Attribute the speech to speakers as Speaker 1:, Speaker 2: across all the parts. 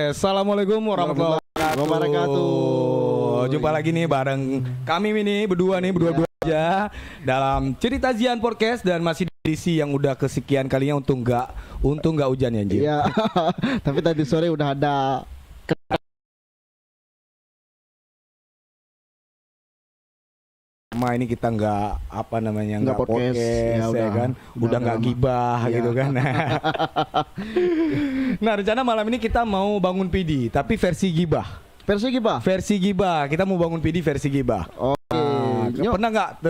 Speaker 1: Assalamualaikum warahmatullahi wabarakatuh. Jumpa lagi nih bareng kami ini berdua aja dalam Cerita Zian Podcast dan masih di edisi yang udah kesekian kalinya untung nggak hujan ya anjir.
Speaker 2: Iya. Tapi tadi sore udah ada
Speaker 1: ini kita nggak podcast ya kan udah nggak gibah
Speaker 2: ya.
Speaker 1: gitu kan. Nah rencana malam ini kita mau bangun PD tapi versi gibah kita mau bangun PD versi gibah. Pernah nggak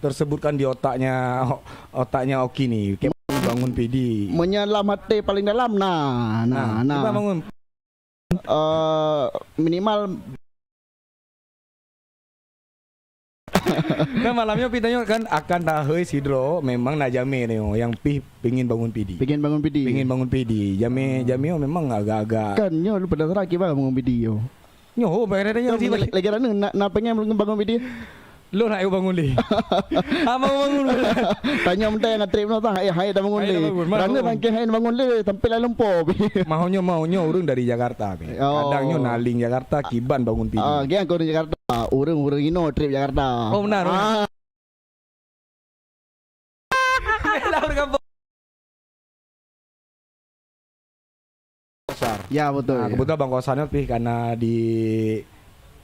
Speaker 1: tersebutkan di otaknya Oki nih kayak bangun PD
Speaker 2: menyelam hati paling dalam nah
Speaker 1: kita bangun
Speaker 2: minimal.
Speaker 1: Nah malamnya pitanya kan akan tahu sidro memang nak jame nih yang pingin bangun PD. Jame memang agak-agak.
Speaker 2: Kan nyo lu pada lagi bangun PD yo.
Speaker 1: Nyo bayarnya sih
Speaker 2: lagi nak pengen bangun PD.
Speaker 1: Lu nak bangun li. Mau bangun.
Speaker 2: Tanya mentah yang trip no tang hai dah bangun li. Kerana bangke hai bangun li tampil dalam po.
Speaker 1: Maunya urang dari Jakarta be. Kadangnya naling Jakarta kiban bangun PD.
Speaker 2: Gian kau dari Jakarta. Urang ino trip Jakarta.
Speaker 1: Oh benar.
Speaker 2: Ya betul.
Speaker 1: Nah, kebetulan Bang Kosannya karena di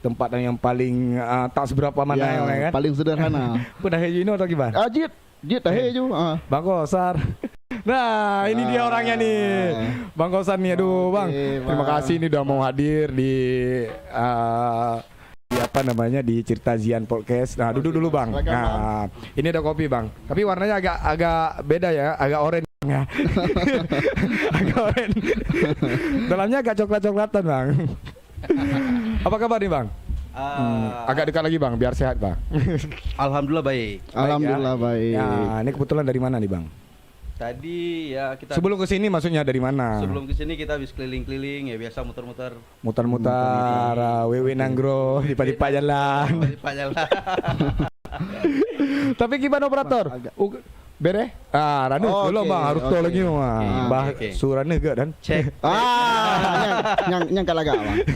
Speaker 1: tempat yang paling tak seberapa mana ya, kan?
Speaker 2: Paling sederhana.
Speaker 1: Udah hejino atau gimana?
Speaker 2: Jit heju.
Speaker 1: Bang Kosar. Nah, ini dia orangnya nih. Bang Kosar nih, aduh Bang. Terima kasih nih udah mau hadir di di Cerita Zian Podcast. Nah, duduk dulu Bang. Nah, ini ada kopi Bang. Tapi warnanya agak beda ya, agak oranye ya. Agak oranye. Dalamnya agak coklat-coklatan Bang. Apa kabar nih Bang? Agak dekat lagi Bang, biar sehat Bang.
Speaker 3: Alhamdulillah baik.
Speaker 2: Alhamdulillah baik.
Speaker 1: Ya, ini kebetulan dari mana nih Bang?
Speaker 3: Tadi ya kita
Speaker 1: sebelum kesini maksudnya dari mana?
Speaker 3: Sebelum kesini kita habis keliling-keliling ya biasa muter-muter.
Speaker 1: Wewe nanggro di jalan. Tapi gimana operator? Bere? Ranu dulu Bang, harus tol lagi mah. Surane gak dan
Speaker 3: cek.
Speaker 2: Nyang kalagak Bang.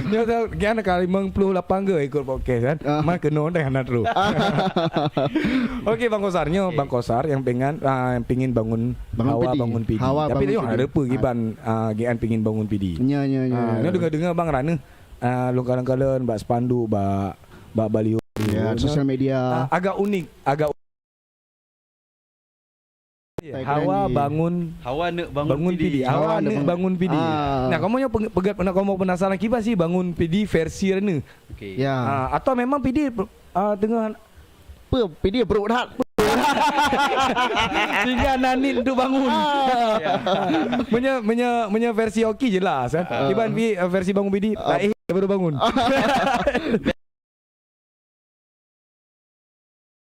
Speaker 1: Nyo gana kali 58 ge ikut podcast kan. Mah keno teh anak lu. Oke Bang Kosarnya, Bang Kosar yang pengin bangun PD. Tapi dia ada apa giban gian pengin bangun PD.
Speaker 2: Nya.
Speaker 1: Ini dengar Bang Ranu. Lu kadang-kadang Mbak Spandu, Mbak Baliho.
Speaker 2: Ya, sosial media.
Speaker 1: Agak unik. Hawa nek bangun PD. Nah, kamu yang penasaran kipas sih bangun PD versi Rene.
Speaker 3: Okey.
Speaker 2: Ya.
Speaker 1: Atau memang PD dengan
Speaker 2: PD berat.
Speaker 1: tinggal nanin untuk bangun. Punya versi Oki jelas kan. Kiban versi bangun PD baru bangun.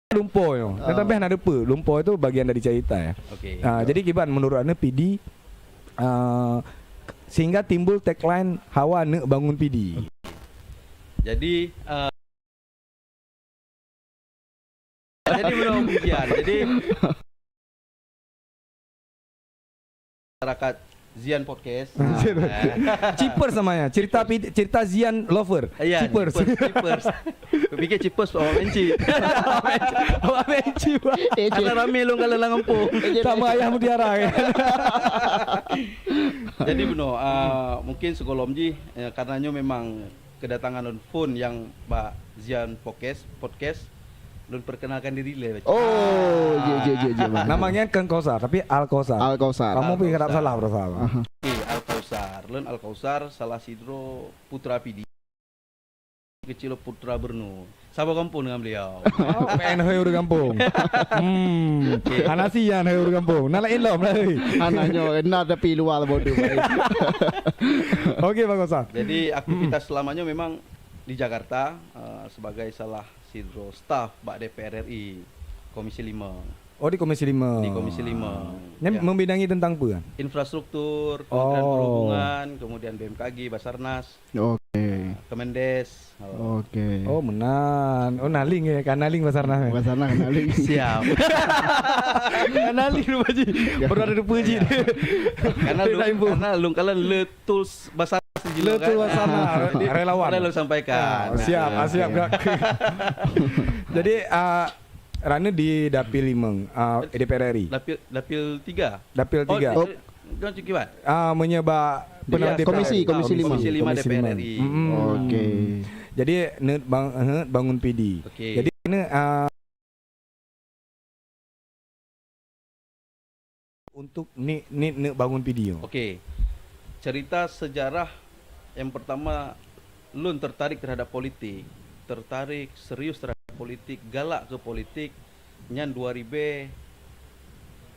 Speaker 1: Lumpur yo. Tapi ada apa? Lumpur itu bagian dari cerita ya.
Speaker 3: Okay.
Speaker 1: Jadi kiban menurut anda PD sehingga timbul tagline Hawa nek bangun PD.
Speaker 3: Jadi belum ujian. Jadi masyarakat Zian Podcast.
Speaker 1: Cipers namanya. Cerita Zian Lover.
Speaker 3: Iya,
Speaker 1: Cipers.
Speaker 3: Pikir Cipers Benci.
Speaker 1: Benci.
Speaker 3: Karena rame lu kalau ngampung.
Speaker 1: Sama ayah mutiara.
Speaker 3: Jadi mungkin segolom karenanya memang kedatangan phone yang Mbak Zian Podcast lu perkenalkan diri le.
Speaker 1: Namanya Kang Kosar tapi Al Kosar. Kamu pikir tak salah bro.
Speaker 3: Al Kausar. Len Al Kausar salah sidro putra PD. Kecil putra Bernu. Sabo kampung dengan beliau.
Speaker 1: PN udah kampung. Anasian udah kampung. Nalain lom lah.
Speaker 2: Anaknya enak tapi luar bodoh.
Speaker 1: Oke Bang Kosar.
Speaker 3: Jadi aktivitas selamanya memang di Jakarta sebagai salah sidro staff Bak DPR RI Komisi 5.
Speaker 1: Oh di Komisi 5.
Speaker 3: Di Komisi 5.
Speaker 1: Yang membidangi tentang apa kan?
Speaker 3: Infrastruktur, Kementerian Perhubungan, kemudian BMKG, Basarnas.
Speaker 2: Oke.
Speaker 3: Kemendes.
Speaker 2: Oke.
Speaker 1: Oh, menan. Oh, naling ya, kan naling Basarnas.
Speaker 2: Bukan sana kenali.
Speaker 3: Siap.
Speaker 1: Kan naling lu Haji. Baru ada puji.
Speaker 3: Karena lu kalian letuls bahasa
Speaker 1: Letul Basarnas. Relawan.
Speaker 3: Lu sampaikan.
Speaker 1: Siap Kak. Jadi Rane di Dapil 5 DPR RI.
Speaker 3: Dapil 3.
Speaker 1: Dapil 3.
Speaker 3: Oh, Don Cukiwan.
Speaker 1: Menyebab
Speaker 3: Iya,
Speaker 2: komisi 5.
Speaker 3: Komisi 5 DPR RI.
Speaker 2: Oke.
Speaker 1: Jadi bangun PD.
Speaker 3: Oke.
Speaker 1: Jadi ini untuk ni bangun video.
Speaker 3: Oke. Cerita sejarah yang pertama, Lun tertarik terhadap politik, tertarik serius terhadap politik, galak ke politik, nyan 2000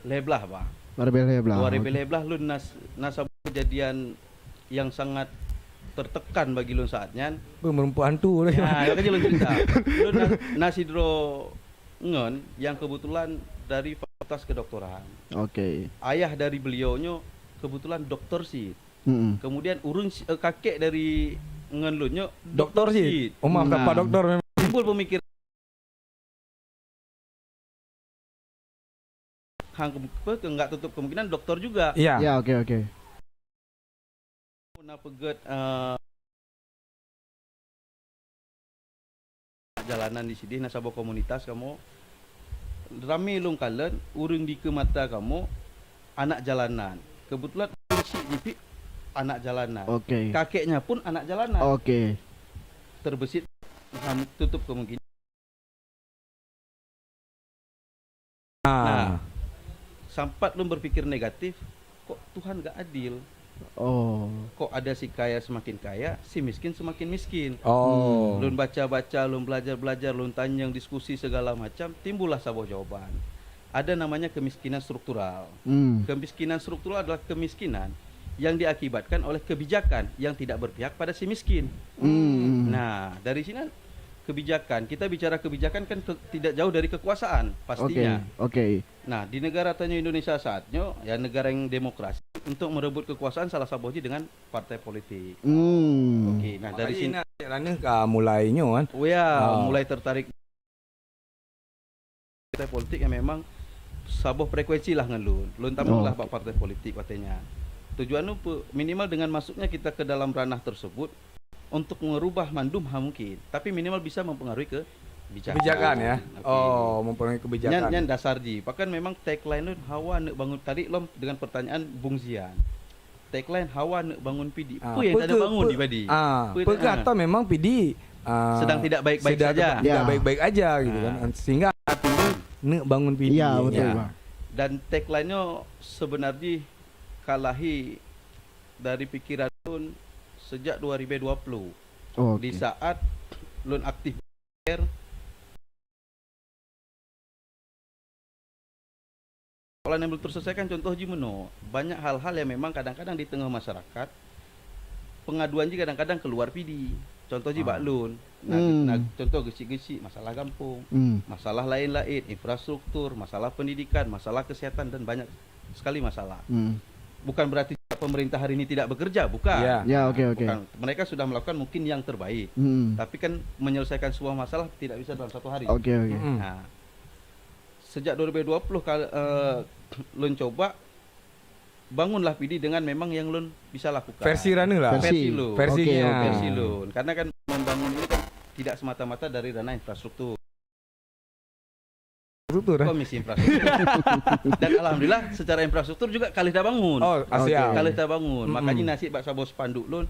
Speaker 3: leblah Pak. 2000 leblah Lun nasab kejadian yang sangat tertekan bagi Lun saatnya.
Speaker 1: Merempu hantu lah.
Speaker 3: Ya, kan Lun cerita. Lun nasidro ngon yang kebetulan dari fakultas kedokteran.
Speaker 2: Oke.
Speaker 3: Ayah dari beliaunya kebetulan dokter sih. Kemudian kakek dari ngenlunyo
Speaker 1: Dokter sih. Oh maaf
Speaker 3: Nah,
Speaker 1: Pak dokter memang.
Speaker 3: timbul pemikiran enggak tutup kemungkinan dokter juga.
Speaker 1: Iya.
Speaker 2: Ya, oke.
Speaker 3: Puna peget jalanan di sini nasabah komunitas kamu rame lung kalen urung di ke mata kamu anak jalanan. Kebetulan si Jipi anak jalanan.
Speaker 2: Oke.
Speaker 3: Kakeknya pun anak jalanan.
Speaker 2: Oke.
Speaker 3: Terbesit tutup kemungkinan. Nah, sempat lu berpikir negatif, kok Tuhan gak adil?
Speaker 2: Oh.
Speaker 3: Kok ada si kaya semakin kaya, si miskin semakin miskin?
Speaker 1: Oh.
Speaker 3: Lun baca-baca, lun belajar-belajar, lun tanyang, diskusi segala macam, timbullah sebuah jawaban. Ada namanya kemiskinan struktural. Kemiskinan struktural adalah kemiskinan yang diakibatkan oleh kebijakan yang tidak berpihak pada si miskin. Nah, dari sini kebijakan, kita bicara kebijakan kan tidak jauh dari kekuasaan pastinya.
Speaker 2: Oke.
Speaker 3: Nah, di negara tanya Indonesia saatnya, ya negara yang demokrasi, untuk merebut kekuasaan salah satunya dengan partai politik. Oke, nah dari sini
Speaker 1: mulainya kan.
Speaker 3: Oh ya, mulai tertarik partai politik yang memang sabuh frekuensi lah ngelun. Lun tamulah pak partai politik katanya. Tujuannya minimal dengan masuknya kita ke dalam ranah tersebut untuk merubah mandum mungkin, tapi minimal bisa mempengaruhi
Speaker 1: kebijakan ya.
Speaker 3: Okay.
Speaker 1: Oh, mempengaruhi kebijakan.
Speaker 3: Nyan dasar ji. Bahkan memang tagline hawa nak bangun tadi lom dengan pertanyaan Bung Zian. Tagline hawa nak bangun PD. Apa yang tak ada bangun di padi?
Speaker 1: Atau memang PD
Speaker 3: sedang tidak baik-baik saja.
Speaker 1: Tidak baik-baik aja gitu kan. Sehingga nak bangun PD.
Speaker 2: Iya, betul, Bang.
Speaker 3: Dan tagline-nya sebenarnya kalahi dari pikiran Lun sejak 2020. Di saat Lun aktif persoalan yang belum terselesaikan, contoh Jimeno, banyak hal-hal yang memang kadang-kadang di tengah masyarakat pengaduan ji kadang-kadang keluar PD. Contoh ji Baklun, contoh gesi-gesi masalah kampung, masalah lain-lain, infrastruktur, masalah pendidikan, masalah kesehatan dan banyak sekali masalah. Bukan berarti pemerintah hari ini tidak bekerja, bukan.
Speaker 2: Ya, oke.
Speaker 3: Mereka sudah melakukan mungkin yang terbaik. Tapi kan menyelesaikan sebuah masalah tidak bisa dalam satu hari.
Speaker 2: Oke.
Speaker 3: Nah, sejak 2020 Lun coba bangunlah PD dengan memang yang Lun bisa lakukan.
Speaker 1: Versi Rane lah.
Speaker 3: Versi Lun.
Speaker 1: Versinya.
Speaker 3: Versi Lun. Karena kan membangun ini kan tidak semata-mata dari ranah infrastruktur. Komisi infrastruktur. Dan alhamdulillah secara infrastruktur juga kali dah bangun.
Speaker 1: Oh, Asia.
Speaker 3: Kali dah bangun. Makanya nasib Pak Sabos Panduk Lun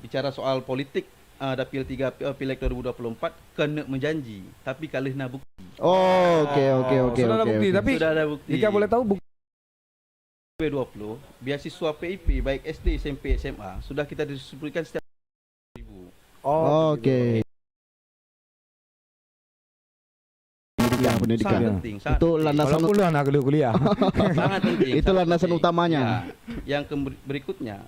Speaker 3: bicara soal politik Dapil 3 Pileg 2024 kena menjanji, tapi kali nak bukti.
Speaker 2: Oke.
Speaker 1: Sudah ada bukti, tapi
Speaker 3: sudah ada bukti.
Speaker 1: Jika boleh tahu bukti
Speaker 3: 2020 beasiswa PIP baik SD, SMP, SMA sudah kita distribusikan setiap 1000.
Speaker 2: Oke. Pendidikan.
Speaker 3: Sangat penting.
Speaker 2: Itu landasan
Speaker 1: anak kuliah.
Speaker 3: Sangat penting.
Speaker 2: Itu landasan utamanya.
Speaker 3: Ya. Yang berikutnya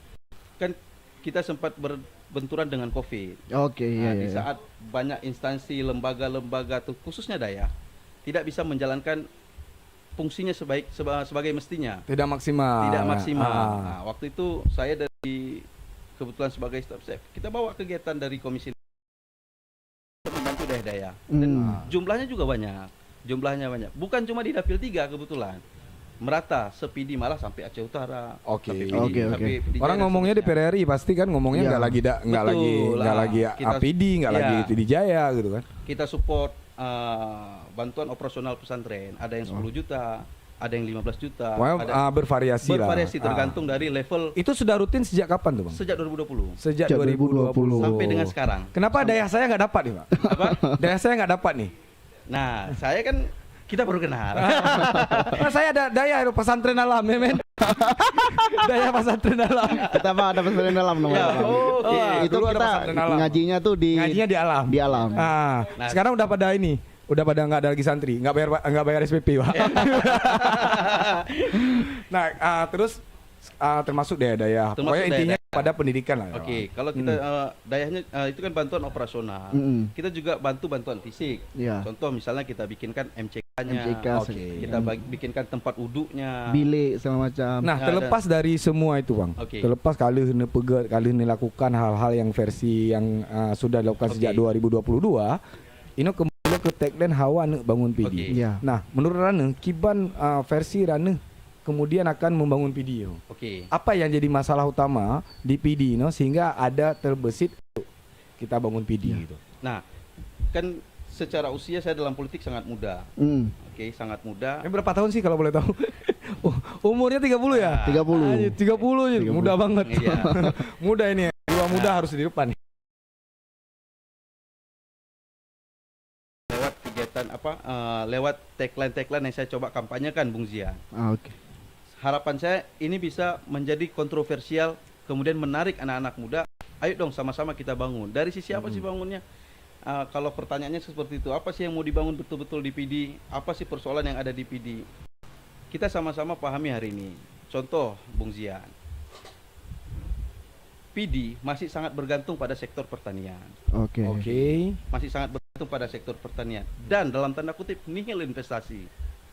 Speaker 3: kan kita sempat berbenturan dengan COVID.
Speaker 2: Oke,
Speaker 3: Di saat banyak instansi, lembaga-lembaga khususnya daya tidak bisa menjalankan fungsinya sebagai mestinya.
Speaker 1: Tidak maksimal.
Speaker 3: Nah, waktu itu saya dari kebetulan sebagai staff chef, kita bawa kegiatan dari komisi untuk membantu daerah-daerah. Dan jumlahnya juga banyak. Bukan cuma di Dapil 3 kebetulan. Merata, sepidi malah sampai Aceh Utara.
Speaker 1: Oke.
Speaker 3: sampai
Speaker 2: Oke.
Speaker 3: sampai PDJ
Speaker 1: Orang
Speaker 3: dan
Speaker 1: ngomongnya di
Speaker 3: seterusnya.
Speaker 1: PRRI pasti kan ngomongnya
Speaker 2: Iya.
Speaker 1: nggak lagi
Speaker 3: Betul
Speaker 1: nggak
Speaker 3: lah.
Speaker 1: lagi
Speaker 3: Kita-
Speaker 1: APD, nggak
Speaker 3: iya.
Speaker 1: lagi di Jaya gitu kan.
Speaker 3: Kita support bantuan operasional pesantren. Ada yang 10 juta, ada yang 15 juta,
Speaker 1: Pokoknya,
Speaker 3: ada
Speaker 1: bervariasi lah.
Speaker 3: bervariasi tergantung dari level
Speaker 1: Itu sudah rutin sejak kapan tuh bang?
Speaker 3: sejak 2020
Speaker 1: Sejak
Speaker 2: Sejak
Speaker 1: 2020
Speaker 3: sampai dengan sekarang.
Speaker 1: Kenapa daya saya nggak dapat nih pak?
Speaker 3: Apa?
Speaker 1: Daya saya nggak dapat nih.
Speaker 3: Nah, saya kan kita baru kenal.
Speaker 1: Nah, saya ada daya pesantren alam ya men. Daya pesantren alam.
Speaker 2: Kita mah ada pesantren dalam
Speaker 3: Ya,
Speaker 2: namanya.
Speaker 3: oke.
Speaker 2: Itu
Speaker 1: Dulu ada
Speaker 2: kita
Speaker 1: pesantren alam.
Speaker 2: ngajinya tuh
Speaker 1: Ngajinya di alam.
Speaker 2: di alam.
Speaker 1: Ah,
Speaker 3: Nah.
Speaker 1: sekarang udah pada ini. Udah pada nggak ada lagi santri, nggak bayar SPP pak. Nah, terus termasuk daya-daya.
Speaker 3: Termasuk
Speaker 1: Pokoknya intinya
Speaker 3: daya-daya.
Speaker 1: pada pendidikan lah. ya,
Speaker 3: Oke,
Speaker 1: Pak.
Speaker 3: kalau kita dayanya itu kan bantuan operasional. Kita juga bantu bantuan fisik.
Speaker 2: Iya.
Speaker 3: Contoh misalnya kita bikinkan MCK-nya.
Speaker 2: MCK,
Speaker 1: Oke.
Speaker 3: Kita bikinkan tempat uduknya.
Speaker 2: bilik segala macam.
Speaker 1: Nah,
Speaker 3: Ya,
Speaker 1: terlepas dari semua itu bang,
Speaker 3: Oke.
Speaker 1: terlepas kali ini pegat, kali ini lakukan hal-hal yang versi yang sudah dilakukan sejak
Speaker 3: Oke.
Speaker 1: 2022, ini kembali ke tagline hawa ne bangun PD.
Speaker 3: Oke.
Speaker 2: Iya.
Speaker 1: Nah, menurut Rane, kiban versi Rane kemudian akan membangun PD.
Speaker 3: Oke.
Speaker 1: Apa yang jadi masalah utama di PD sehingga ada terbesit kita bangun PD gitu.
Speaker 3: Nah, kan secara usia saya dalam politik sangat muda.
Speaker 2: Hmm.
Speaker 3: Oke, sangat muda.
Speaker 1: Berapa tahun sih kalau boleh tahu? Umurnya 30 ya?
Speaker 2: 30.
Speaker 1: Anjir, 30,
Speaker 2: 30.
Speaker 1: muda banget.
Speaker 3: Iya.
Speaker 1: Muda ini. Dua muda harus di depan.
Speaker 3: Lewat kegiatan lewat tagline yang saya coba kampanyekan, Bung Zia.
Speaker 2: Oke.
Speaker 3: Harapan saya ini bisa menjadi kontroversial, kemudian menarik anak-anak muda. Ayo dong sama-sama kita bangun. Dari sisi apa sih bangunnya? Kalau pertanyaannya seperti itu, apa sih yang mau dibangun betul-betul di PD? Apa sih persoalan yang ada di PD? Kita sama-sama pahami hari ini. Contoh, Bung Zian, PD masih sangat bergantung pada sektor pertanian.
Speaker 2: Oke.
Speaker 1: Oke.
Speaker 3: Masih sangat bergantung pada sektor pertanian. Dan dalam tanda kutip, nihil investasi.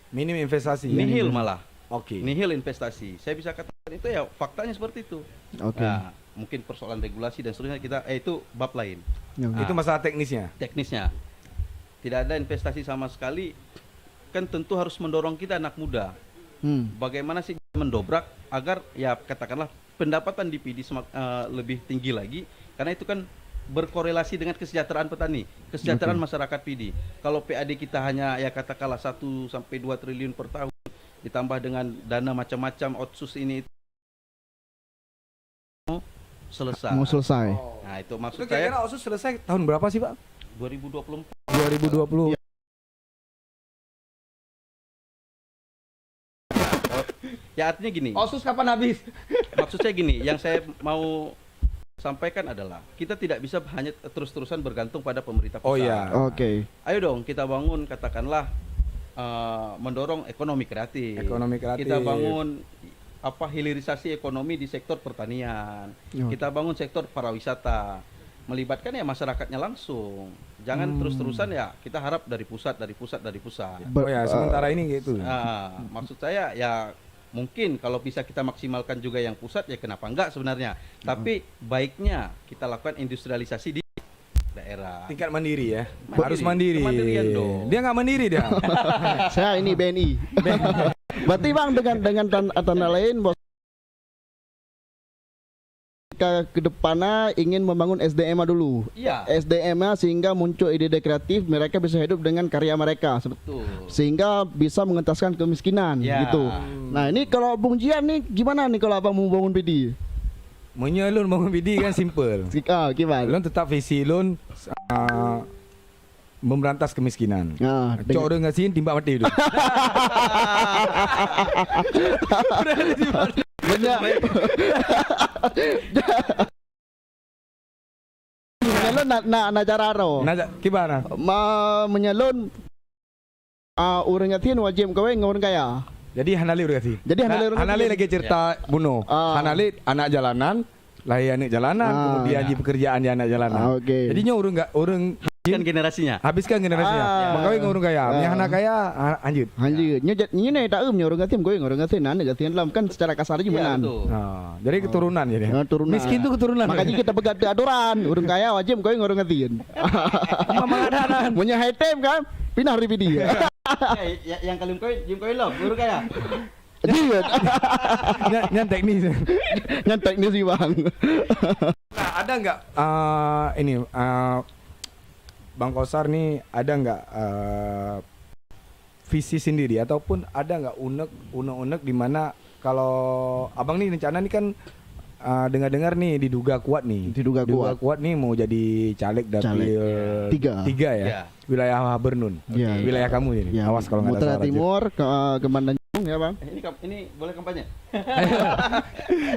Speaker 1: Minim investasi.
Speaker 3: Nihil malah.
Speaker 1: Oke.
Speaker 3: Nihil investasi. Saya bisa katakan itu ya faktanya seperti itu.
Speaker 2: Oke.
Speaker 3: Nah, mungkin persoalan regulasi dan seterusnya itu bab lain.
Speaker 2: Oke.
Speaker 1: Itu masalah teknisnya.
Speaker 3: Teknisnya tidak ada investasi sama sekali. Kan tentu harus mendorong kita anak muda. Bagaimana sih mendobrak agar ya katakanlah pendapatan di PD lebih tinggi lagi, karena itu kan berkorelasi dengan kesejahteraan petani, kesejahteraan masyarakat PD. Kalau PAD kita hanya ya katakanlah 1 sampai 2 triliun per tahun, ditambah dengan dana macam-macam otsus ini selesai.
Speaker 2: Mau selesai.
Speaker 3: Nah, itu maksud
Speaker 1: Itu kira-kira
Speaker 3: saya
Speaker 1: OSUS selesai tahun berapa sih, Pak?
Speaker 3: 2024.
Speaker 1: 2020.
Speaker 3: Ya artinya gini.
Speaker 1: OSUS kapan habis?
Speaker 3: Maksud saya gini, yang saya mau sampaikan adalah kita tidak bisa hanya terus-terusan bergantung pada pemerintah pusat.
Speaker 1: Oh iya.
Speaker 2: Oke.
Speaker 3: Ayo dong kita bangun katakanlah mendorong ekonomi kreatif.
Speaker 1: Ekonomi kreatif.
Speaker 3: Kita bangun hilirisasi ekonomi di sektor pertanian.
Speaker 2: Oke.
Speaker 3: Kita bangun sektor pariwisata. Melibatkan ya masyarakatnya langsung. Jangan terus-terusan ya kita harap dari pusat.
Speaker 1: Oh ya, sementara ini gitu.
Speaker 3: Maksud saya ya mungkin kalau bisa kita maksimalkan juga yang pusat ya kenapa enggak sebenarnya. Tapi baiknya kita lakukan industrialisasi di daerah.
Speaker 1: Tingkat mandiri ya.
Speaker 3: Mandiri.
Speaker 1: Harus mandiri.
Speaker 3: Kemandirian dong.
Speaker 1: Dia nggak mandiri dia.
Speaker 2: Saya ini BNI. Berarti Bang dengan tanda lain bos ke depannya ingin membangun SDM dulu.
Speaker 3: Iya.
Speaker 2: SDM sehingga muncul ide-ide kreatif, mereka bisa hidup dengan karya mereka.
Speaker 3: Betul.
Speaker 2: Sehingga bisa mengentaskan kemiskinan
Speaker 3: Ya.
Speaker 2: gitu. Nah, ini kalau Bung Jian nih gimana nih kalau Abang mau bangun PD?
Speaker 1: Menyelun bangun PD kan simple.
Speaker 2: Gimana?
Speaker 1: Lun tetap visi Lun memberantas kemiskinan.
Speaker 2: Nah,
Speaker 1: Cok orang ngasihin timbak mati itu.
Speaker 2: banyak menyalun na cararo.
Speaker 1: Nah, gimana?
Speaker 2: Menyalun orang ngatin wajib kowe ngurang kaya.
Speaker 1: Jadi Hanali udah kasih.
Speaker 2: Jadi Hanali
Speaker 1: lagi cerita bunuh. Hanali anak jalanan, lahir anak jalanan, kemudian di pekerjaan dia anak jalanan.
Speaker 2: Oke.
Speaker 1: Jadinya orang
Speaker 3: Kan generasinya.
Speaker 1: habiskan generasinya. Makanya ngurung kaya. Yang anak kaya lanjut.
Speaker 2: Lanjut. Nya nih tak orang gatim gue orang gatim nan gatim lam kan secara kasar aja
Speaker 3: Iya,
Speaker 2: menan.
Speaker 3: betul.
Speaker 1: Nah, jadi keturunan jadi.
Speaker 2: Turunan.
Speaker 1: Miskin tuh keturunan.
Speaker 2: Makanya kita begat aturan. Orang kaya wajib gue orang gatim.
Speaker 1: Memang ada.
Speaker 2: Punya high time kan? Pindah ribu dia.
Speaker 3: Yang kalian jim koi lo, guru kaya.
Speaker 2: Iya.
Speaker 1: Yang teknis.
Speaker 2: Yang teknis sih bang.
Speaker 1: Nah, ada nggak Bang Kosar nih ada nggak visi sendiri ataupun ada nggak unek di mana kalau abang nih rencana nih kan dengar-dengar nih diduga kuat
Speaker 2: Diduga kuat.
Speaker 1: nih mau jadi caleg dapil tiga ya,
Speaker 3: Ya.
Speaker 1: wilayah Bernun,
Speaker 2: Ya.
Speaker 1: wilayah kamu ini.
Speaker 2: Ya,
Speaker 1: Awas kalau nggak ada
Speaker 2: Mutara
Speaker 1: salah.
Speaker 2: Timur ke Mandanyung ya bang.
Speaker 3: Ini boleh kampanye?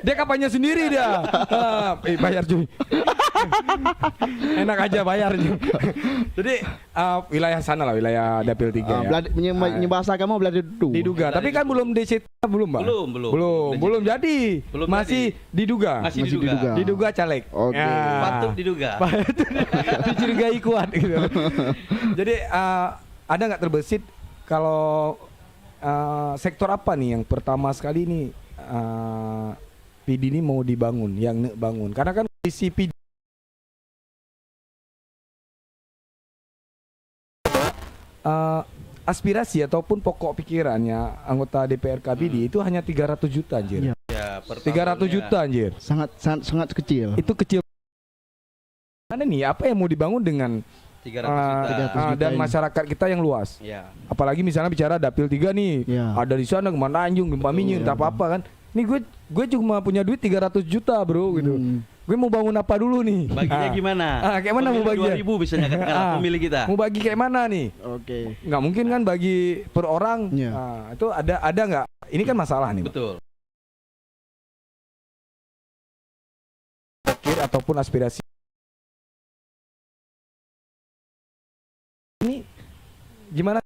Speaker 1: Dia kampanye sendiri dia. Bayar cuy. Enak aja bayar cuy. Jadi wilayah sana lah, wilayah dapil 3 ya.
Speaker 2: Bahasa kamu beladi du.
Speaker 1: Diduga, tapi kan belum DCT belum, Bang. Belum jadi.
Speaker 3: Belum
Speaker 1: masih
Speaker 3: jadi.
Speaker 1: diduga.
Speaker 3: Masih diduga.
Speaker 1: Diduga caleg.
Speaker 2: Oke.
Speaker 3: Patut diduga.
Speaker 1: Dicurigai kuat gitu. Jadi ada nggak terbesit kalau sektor apa nih yang pertama sekali nih PD ini mau dibangun, yang bangun? Karena kan visi PD aspirasi ataupun pokok pikirannya anggota DPRK PD itu hanya 300 juta anjir.
Speaker 2: Iya.
Speaker 3: Ya, per
Speaker 1: 300
Speaker 3: tahunnya.
Speaker 1: juta anjir.
Speaker 2: Sangat kecil.
Speaker 1: Itu kecil. Mana nih apa yang mau dibangun dengan
Speaker 3: 300 juta.
Speaker 2: 300 juta
Speaker 1: dan
Speaker 2: ini.
Speaker 1: masyarakat kita yang luas?
Speaker 3: Ya.
Speaker 1: Apalagi misalnya bicara dapil 3 nih.
Speaker 2: Ya.
Speaker 1: Ada di sana Kemana Anjung, Gempa Minyu, entah apa kan. Nih gue cuma punya duit 300 juta, Bro gitu. Gue mau bangun apa dulu nih?
Speaker 3: Baginya gimana?
Speaker 1: Kayak mana mau
Speaker 3: Pemilu
Speaker 1: baginya?
Speaker 3: 2000 misalnya katakanlah pemilih kita.
Speaker 1: Mau bagi kayak mana nih?
Speaker 2: Oke.
Speaker 1: Nggak mungkin kan bagi per orang.
Speaker 2: Iya.
Speaker 1: Itu ada nggak? Ini kan masalah nih.
Speaker 3: Betul.
Speaker 1: Pikir ataupun aspirasi. Ini gimana?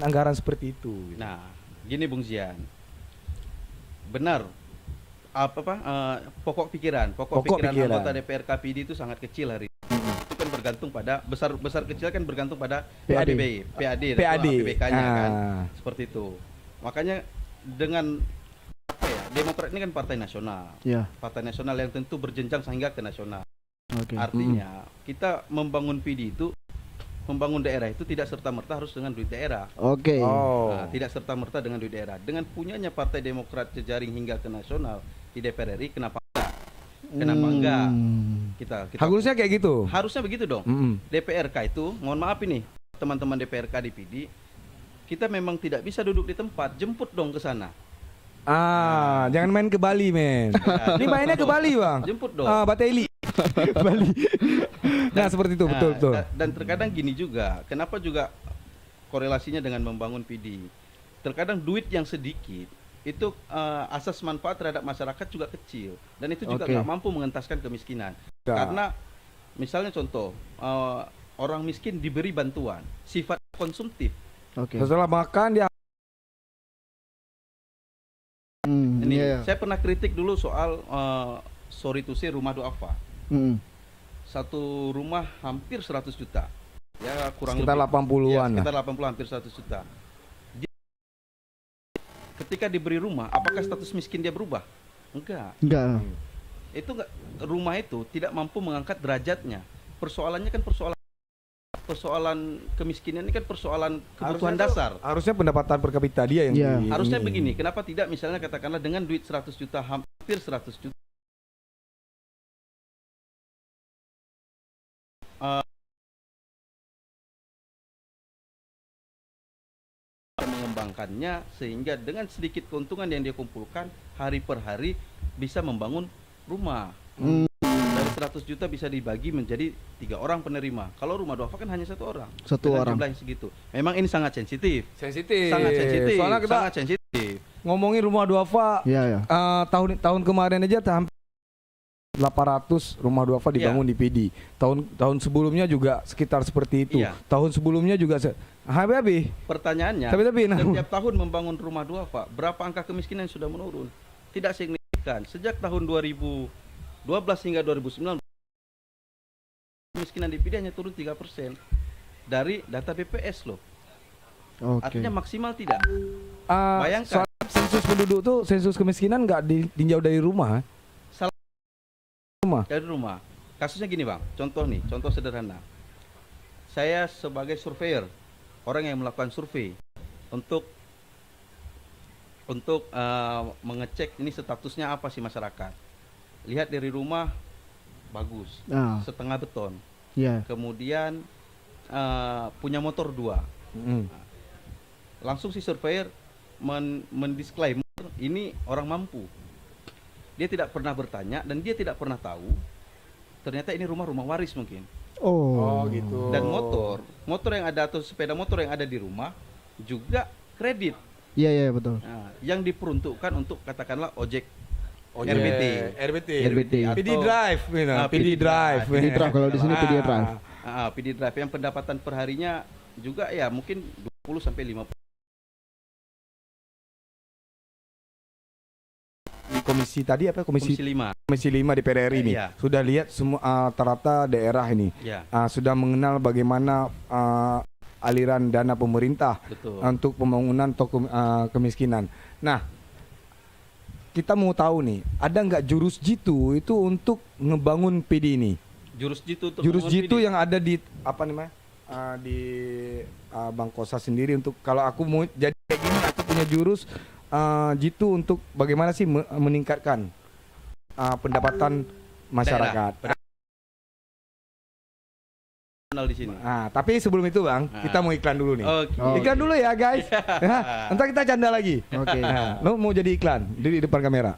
Speaker 1: Anggaran seperti itu. Gitu.
Speaker 3: Nah, gini Bung Zian. Benar. Pokok pikiran anggota DPR KPD itu sangat kecil hari ini. Itu kan bergantung pada besar kecil kan bergantung pada
Speaker 1: PAD.
Speaker 3: PAD APBK-nya kan. Seperti itu. Makanya dengan Demokrat ini kan partai nasional.
Speaker 2: Ya.
Speaker 3: Partai nasional yang tentu berjenjang sehingga ke nasional.
Speaker 2: Oke.
Speaker 3: Artinya kita membangun PD itu, membangun daerah itu tidak serta-merta harus dengan duit daerah.
Speaker 2: Oke.
Speaker 1: Oh.
Speaker 3: Nah, tidak serta-merta dengan duit daerah. Dengan punyanya Partai Demokrat jejaring hingga ke nasional di DPR RI, kenapa enggak? Kenapa enggak? Kita
Speaker 1: Harusnya kayak gitu.
Speaker 3: harusnya begitu dong. DPRK itu, mohon maaf ini, teman-teman DPRK di PD, kita memang tidak bisa duduk di tempat, jemput dong ke sana.
Speaker 1: Jangan main ke Bali, men. Ini mainnya ke Bali, Bang.
Speaker 3: Jemput dong.
Speaker 1: Bateli. Bali. Nah, seperti itu, betul.
Speaker 3: Dan terkadang gini juga, kenapa juga korelasinya dengan membangun PD? Terkadang duit yang sedikit itu asas manfaat terhadap masyarakat juga kecil, dan itu juga nggak mampu mengentaskan kemiskinan. Karena misalnya contoh, orang miskin diberi bantuan sifat konsumtif.
Speaker 2: Oke.
Speaker 1: Setelah makan dia
Speaker 3: Ini saya pernah kritik dulu soal sorry to say rumah duafa. Satu rumah hampir 100 juta. Ya kurang
Speaker 1: sekitar
Speaker 3: lebih
Speaker 1: 80-an lah.
Speaker 3: sekitar 80 hampir 100 juta. Ketika diberi rumah, apakah status miskin dia berubah? Enggak. Itu enggak, rumah itu tidak mampu mengangkat derajatnya. Persoalannya kan persoalan kemiskinan ini kan persoalan kebutuhan dasar.
Speaker 1: Harusnya pendapatan per kapita dia yang
Speaker 3: Harusnya begini, kenapa tidak misalnya katakanlah dengan duit 100 juta, hampir 100 juta mengembangkannya sehingga dengan sedikit keuntungan yang dia kumpulkan hari per hari bisa membangun rumah. Dari 100 juta bisa dibagi menjadi 3 orang penerima. Kalau rumah duafa kan hanya 1 orang. Jumlah yang segitu. Memang ini sangat sensitif. Sangat sensitif.
Speaker 1: Soalnya kita
Speaker 3: sangat sensitif.
Speaker 1: ngomongin rumah duafa. Tahun kemarin aja hampir 800 rumah duafa dibangun di PD. Tahun sebelumnya juga sekitar seperti itu. Tahun sebelumnya juga habis.
Speaker 3: Pertanyaannya, setiap tahun membangun rumah duafa, berapa angka kemiskinan yang sudah menurun? Tidak signifikan. Sejak tahun 2012 hingga 2019 kemiskinan di PD hanya turun 3% dari data BPS loh.
Speaker 2: Oke.
Speaker 3: Artinya maksimal tidak.
Speaker 1: Soal
Speaker 3: Bayangkan.
Speaker 1: sensus penduduk tuh, sensus kemiskinan nggak ditinjau dari rumah.
Speaker 3: Salah
Speaker 1: Rumah.
Speaker 3: dari rumah. Kasusnya gini bang, contoh nih, contoh sederhana. Saya sebagai surveyor, orang yang melakukan survei untuk mengecek ini statusnya apa sih masyarakat. Lihat dari rumah bagus,
Speaker 2: Ah,
Speaker 3: setengah beton.
Speaker 2: iya.
Speaker 3: Kemudian punya motor 2.
Speaker 1: Mm.
Speaker 3: Langsung si surveyor mendisklaimer ini orang mampu. Dia tidak pernah bertanya dan dia tidak pernah tahu ternyata ini rumah waris mungkin.
Speaker 2: Oh.
Speaker 1: gitu.
Speaker 3: Dan motor yang ada atau sepeda motor yang ada di rumah juga kredit.
Speaker 2: Iya, iya, betul.
Speaker 3: Nah, yang diperuntukkan untuk katakanlah ojek
Speaker 1: Ojek.
Speaker 3: RBT.
Speaker 1: RBT.
Speaker 2: RBT.
Speaker 1: PD
Speaker 3: Atau-
Speaker 1: Drive, PD
Speaker 3: PD
Speaker 1: Drive.
Speaker 2: PD Drive, kalau di sini PD Drive.
Speaker 3: PD Drive yang pendapatan perharinya juga ya mungkin 20 sampai 50.
Speaker 1: Komisi tadi apa?
Speaker 3: Komisi 5.
Speaker 1: Komisi 5 di PRRI ini
Speaker 3: Iya.
Speaker 1: sudah lihat semua rata-rata daerah ini
Speaker 3: Ya,
Speaker 1: sudah mengenal bagaimana aliran dana pemerintah
Speaker 3: betul.
Speaker 1: untuk pembangunan atau kemiskinan. Nah, kita mau tahu nih, ada nggak jurus jitu itu untuk ngebangun PD ini?
Speaker 3: Jurus jitu untuk
Speaker 1: Jurus
Speaker 3: membangun
Speaker 1: jitu
Speaker 3: PD.
Speaker 1: yang ada di apa namanya? Di Bang Kosa sendiri untuk kalau aku mau jadi kayak gini, aku punya jurus jitu untuk bagaimana sih meningkatkan pendapatan masyarakat.
Speaker 3: Di sini.
Speaker 1: Tapi sebelum itu Bang, kita mau iklan dulu nih.
Speaker 3: Oke.
Speaker 2: Oh.
Speaker 1: Iklan dulu ya guys. Ntar kita canda lagi.
Speaker 2: Oke.
Speaker 1: Lo mau jadi iklan di depan kamera.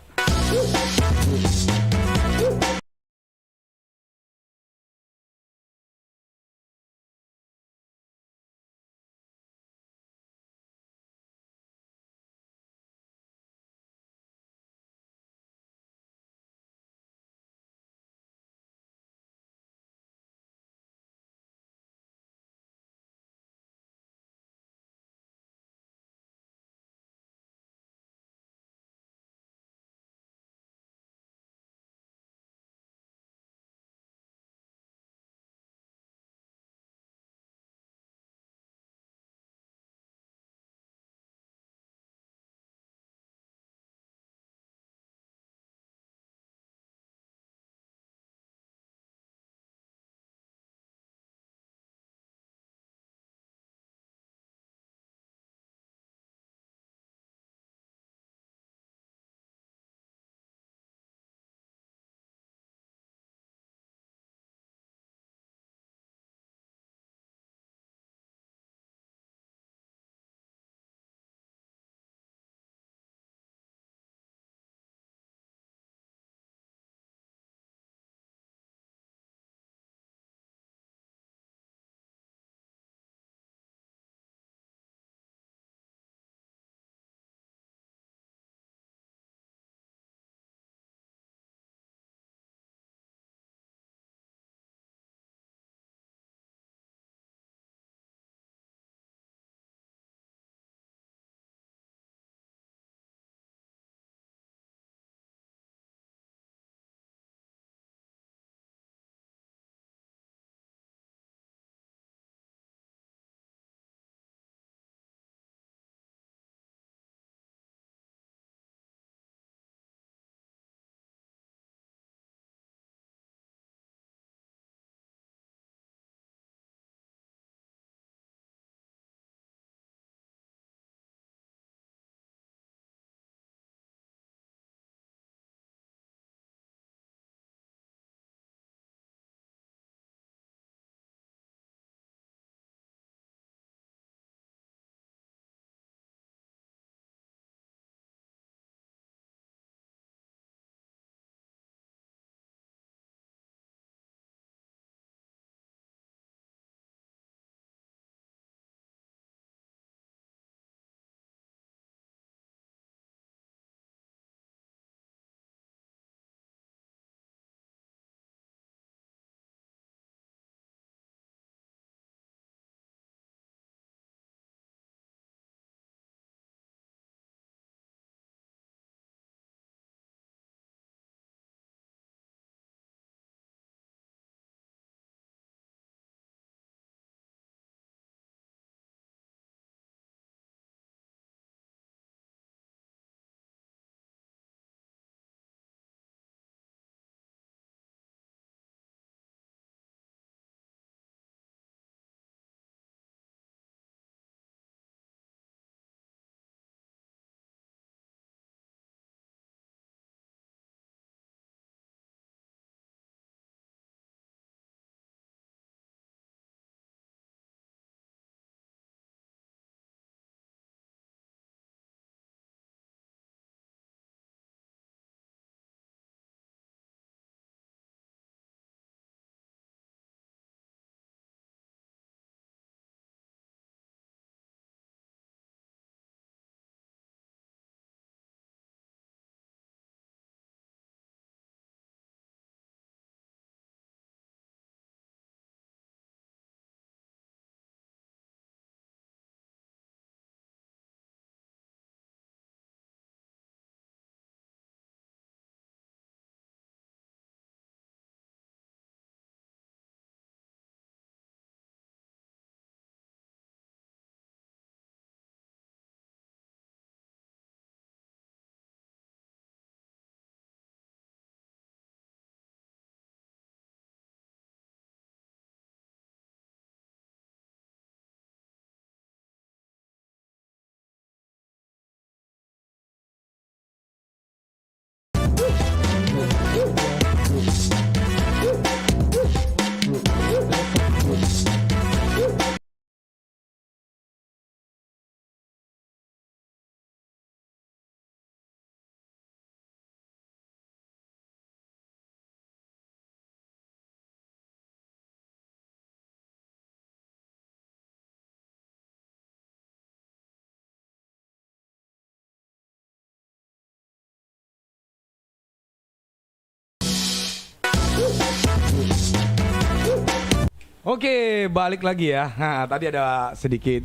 Speaker 1: Oke, balik lagi ya. Nah, tadi ada sedikit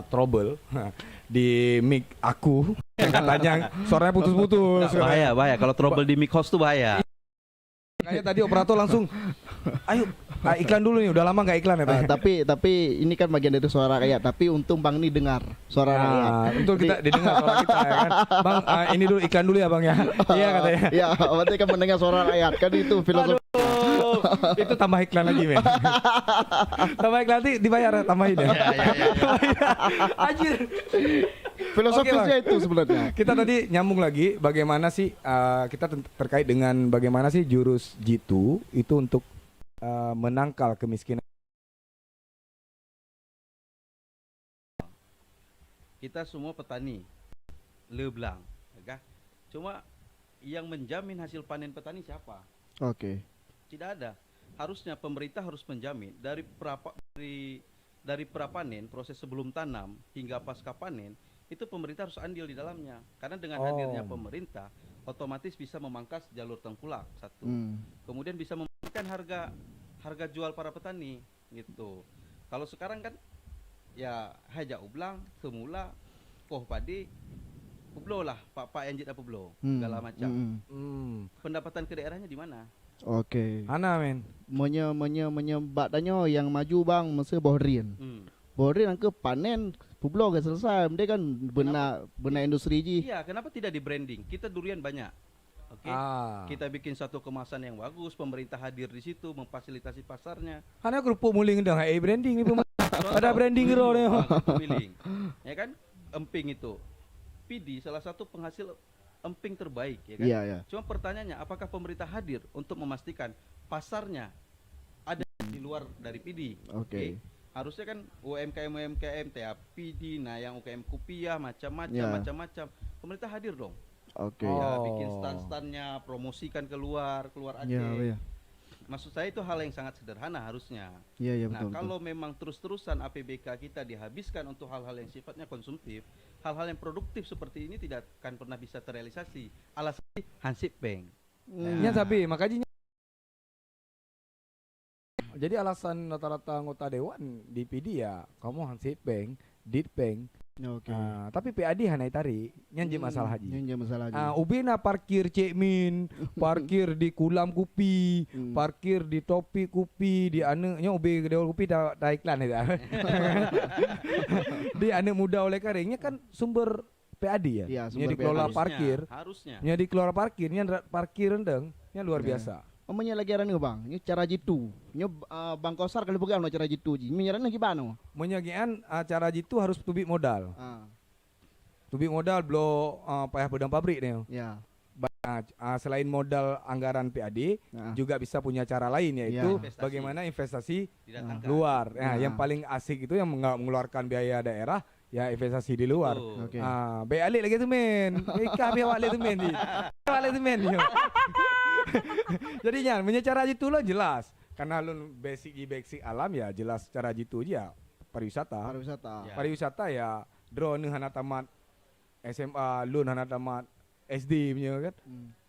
Speaker 1: trouble di mic aku. Katanya suaranya putus-putus.
Speaker 3: Bahaya. Kalau trouble di mic host tuh bahaya.
Speaker 1: Makanya tadi operator langsung, ayo iklan dulu nih. Udah lama nggak iklan ya.
Speaker 2: Tapi ini kan bagian dari suara rakyat. Tapi untung Bang ini dengar suara rakyat.
Speaker 1: Untuk kita didengar suara kita ya kan. Bang, ini dulu iklan dulu ya Bang ya. Iya katanya.
Speaker 2: Ya, berarti kan mendengar suara rakyat kan itu filosofi.
Speaker 1: Itu tambah iklan lagi men. Tambah iklan nanti dibayar tambahin ya. Anjir.
Speaker 2: Filosofisnya itu sebenarnya.
Speaker 1: Kita tadi nyambung lagi bagaimana sih kita terkait dengan bagaimana sih jurus jitu itu untuk menangkal kemiskinan.
Speaker 3: Kita semua petani leblang, ya. Cuma yang menjamin hasil panen petani siapa?
Speaker 2: Oke.
Speaker 3: Tidak ada. Harusnya pemerintah harus menjamin dari prapanen, proses sebelum tanam hingga pasca panen, itu pemerintah harus andil di dalamnya. Karena dengan hadirnya pemerintah, otomatis bisa memangkas jalur tengkulak satu. Kemudian bisa memberikan harga jual para petani gitu. Kalau sekarang kan ya haja ublang, semula, koh padi, publo lah, pak yang jita publo, segala macam. Pendapatan ke daerahnya di mana?
Speaker 2: Oke.
Speaker 1: Ana men.
Speaker 2: Batanya yang maju Bang masa Bohrin. Bohrin angke panen publo gak selesai. Dia kan benar industri ji.
Speaker 3: Iya, kenapa tidak di branding? Kita durian banyak. Oke. Kita bikin satu kemasan yang bagus, pemerintah hadir di situ memfasilitasi pasarnya.
Speaker 1: Ana kerupuk muling dah branding ni ada branding ro nih.
Speaker 3: Ya kan? Emping itu. PD salah satu penghasil emping terbaik ya kan.
Speaker 2: Iya.
Speaker 3: Cuma pertanyaannya apakah pemerintah hadir untuk memastikan pasarnya ada di luar dari PD?
Speaker 2: Oke.
Speaker 3: Harusnya kan UMKM PD, nah yang UKM Kupiah macam-macam. Pemerintah hadir dong.
Speaker 2: Oke.
Speaker 3: Ya, bikin stand-standnya, promosikan keluar Aceh.
Speaker 2: Iya.
Speaker 3: Maksud saya itu hal yang sangat sederhana harusnya.
Speaker 2: Iya
Speaker 3: Nah,
Speaker 2: betul.
Speaker 3: kalau memang terus-terusan APBK kita dihabiskan untuk hal-hal yang sifatnya konsumtif, hal-hal yang produktif seperti ini tidak akan pernah bisa terrealisasi. Alasannya Hansip Bank.
Speaker 1: Ya tapi makanya jadi alasan rata-rata anggota dewan di PD ya kamu Hansip Bank, Ditbank.
Speaker 2: Oke.
Speaker 1: Tapi PAD hanai tari nyanyi masalah haji.
Speaker 2: Nyanyi masalah haji.
Speaker 1: Ubina parkir Cekmin, parkir di Kulam Kupi, parkir di Topi Kupi, di anaknya ubi Dewan Kupi dah iklan itu. Di anak muda oleh karingnya kan sumber PAD ya.
Speaker 2: Iya,
Speaker 1: Nya dikelola parkir.
Speaker 3: Harusnya.
Speaker 1: Nya dikelola parkirnya parkir rendeng, nya luar biasa.
Speaker 2: Omanya lagi aran Bang, ini cara jitu. Ini Bang Kosar kalau pegang cara jitu ji. Menyaran lagi bano.
Speaker 1: Menyagian cara jitu harus tubik modal. Tubik modal blo payah pedang pabrik nih.
Speaker 2: Ya.
Speaker 1: Selain modal anggaran PAD, juga bisa punya cara lain yaitu bagaimana investasi luar. Yang paling asik itu yang mengeluarkan biaya daerah, ya investasi di luar. Balik lagi tu men. Ika biar balik tu men. Balik tu men. Jadinya punya cara jitu lo jelas. Karena lu basic alam ya jelas cara jitu aja pariwisata. Pariwisata ya drone hana tamat SMA, lu hana tamat SD punya kan.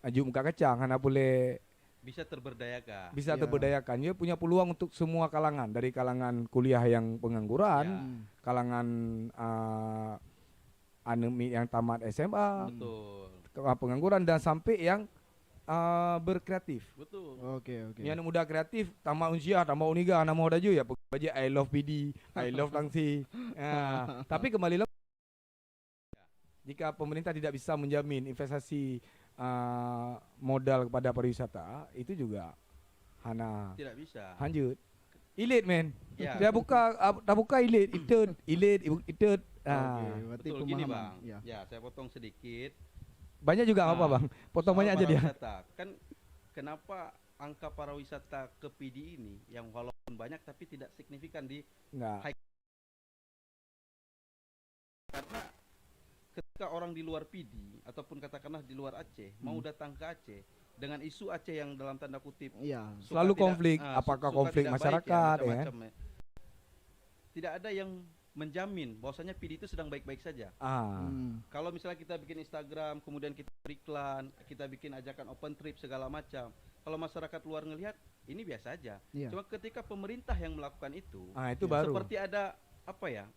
Speaker 1: Aju muka kacang hana boleh
Speaker 3: bisa terberdayakan.
Speaker 1: Bisa terberdayakan. Dia punya peluang untuk semua kalangan, dari kalangan kuliah yang pengangguran, kalangan anemi yang tamat SMA, pengangguran dan sampai yang berkreatif.
Speaker 3: Betul.
Speaker 2: Oke.
Speaker 1: Yang muda kreatif, tamat Unsiah, tamat Uniga, nama daju ya baca I love PD, I love Tangsi. Tapi kembali lagi, jika pemerintah tidak bisa menjamin investasi modal kepada pariwisata, itu juga
Speaker 3: tidak bisa.
Speaker 1: Lanjut. Ilit men. Dia buka ilit, ilit.
Speaker 3: Betul gini Bang. Ya, saya potong sedikit.
Speaker 1: Banyak juga apa Bang? Potong banyak aja dia.
Speaker 3: Kan kenapa angka para wisata ke PD ini yang walaupun banyak tapi tidak signifikan di high. Karena ketika orang di luar PD ataupun katakanlah di luar Aceh mau datang ke Aceh dengan isu Aceh yang dalam tanda kutip
Speaker 1: selalu konflik, apakah konflik masyarakat ya?
Speaker 3: Tidak ada yang menjamin bahwasanya PD itu sedang baik-baik saja. Kalau misalnya kita bikin Instagram, kemudian kita beriklan, kita bikin ajakan open trip segala macam, kalau masyarakat luar ngelihat ini biasa aja.
Speaker 2: Iya.
Speaker 3: Cuma ketika pemerintah yang melakukan itu,
Speaker 1: itu baru.
Speaker 3: seperti ada apa ya?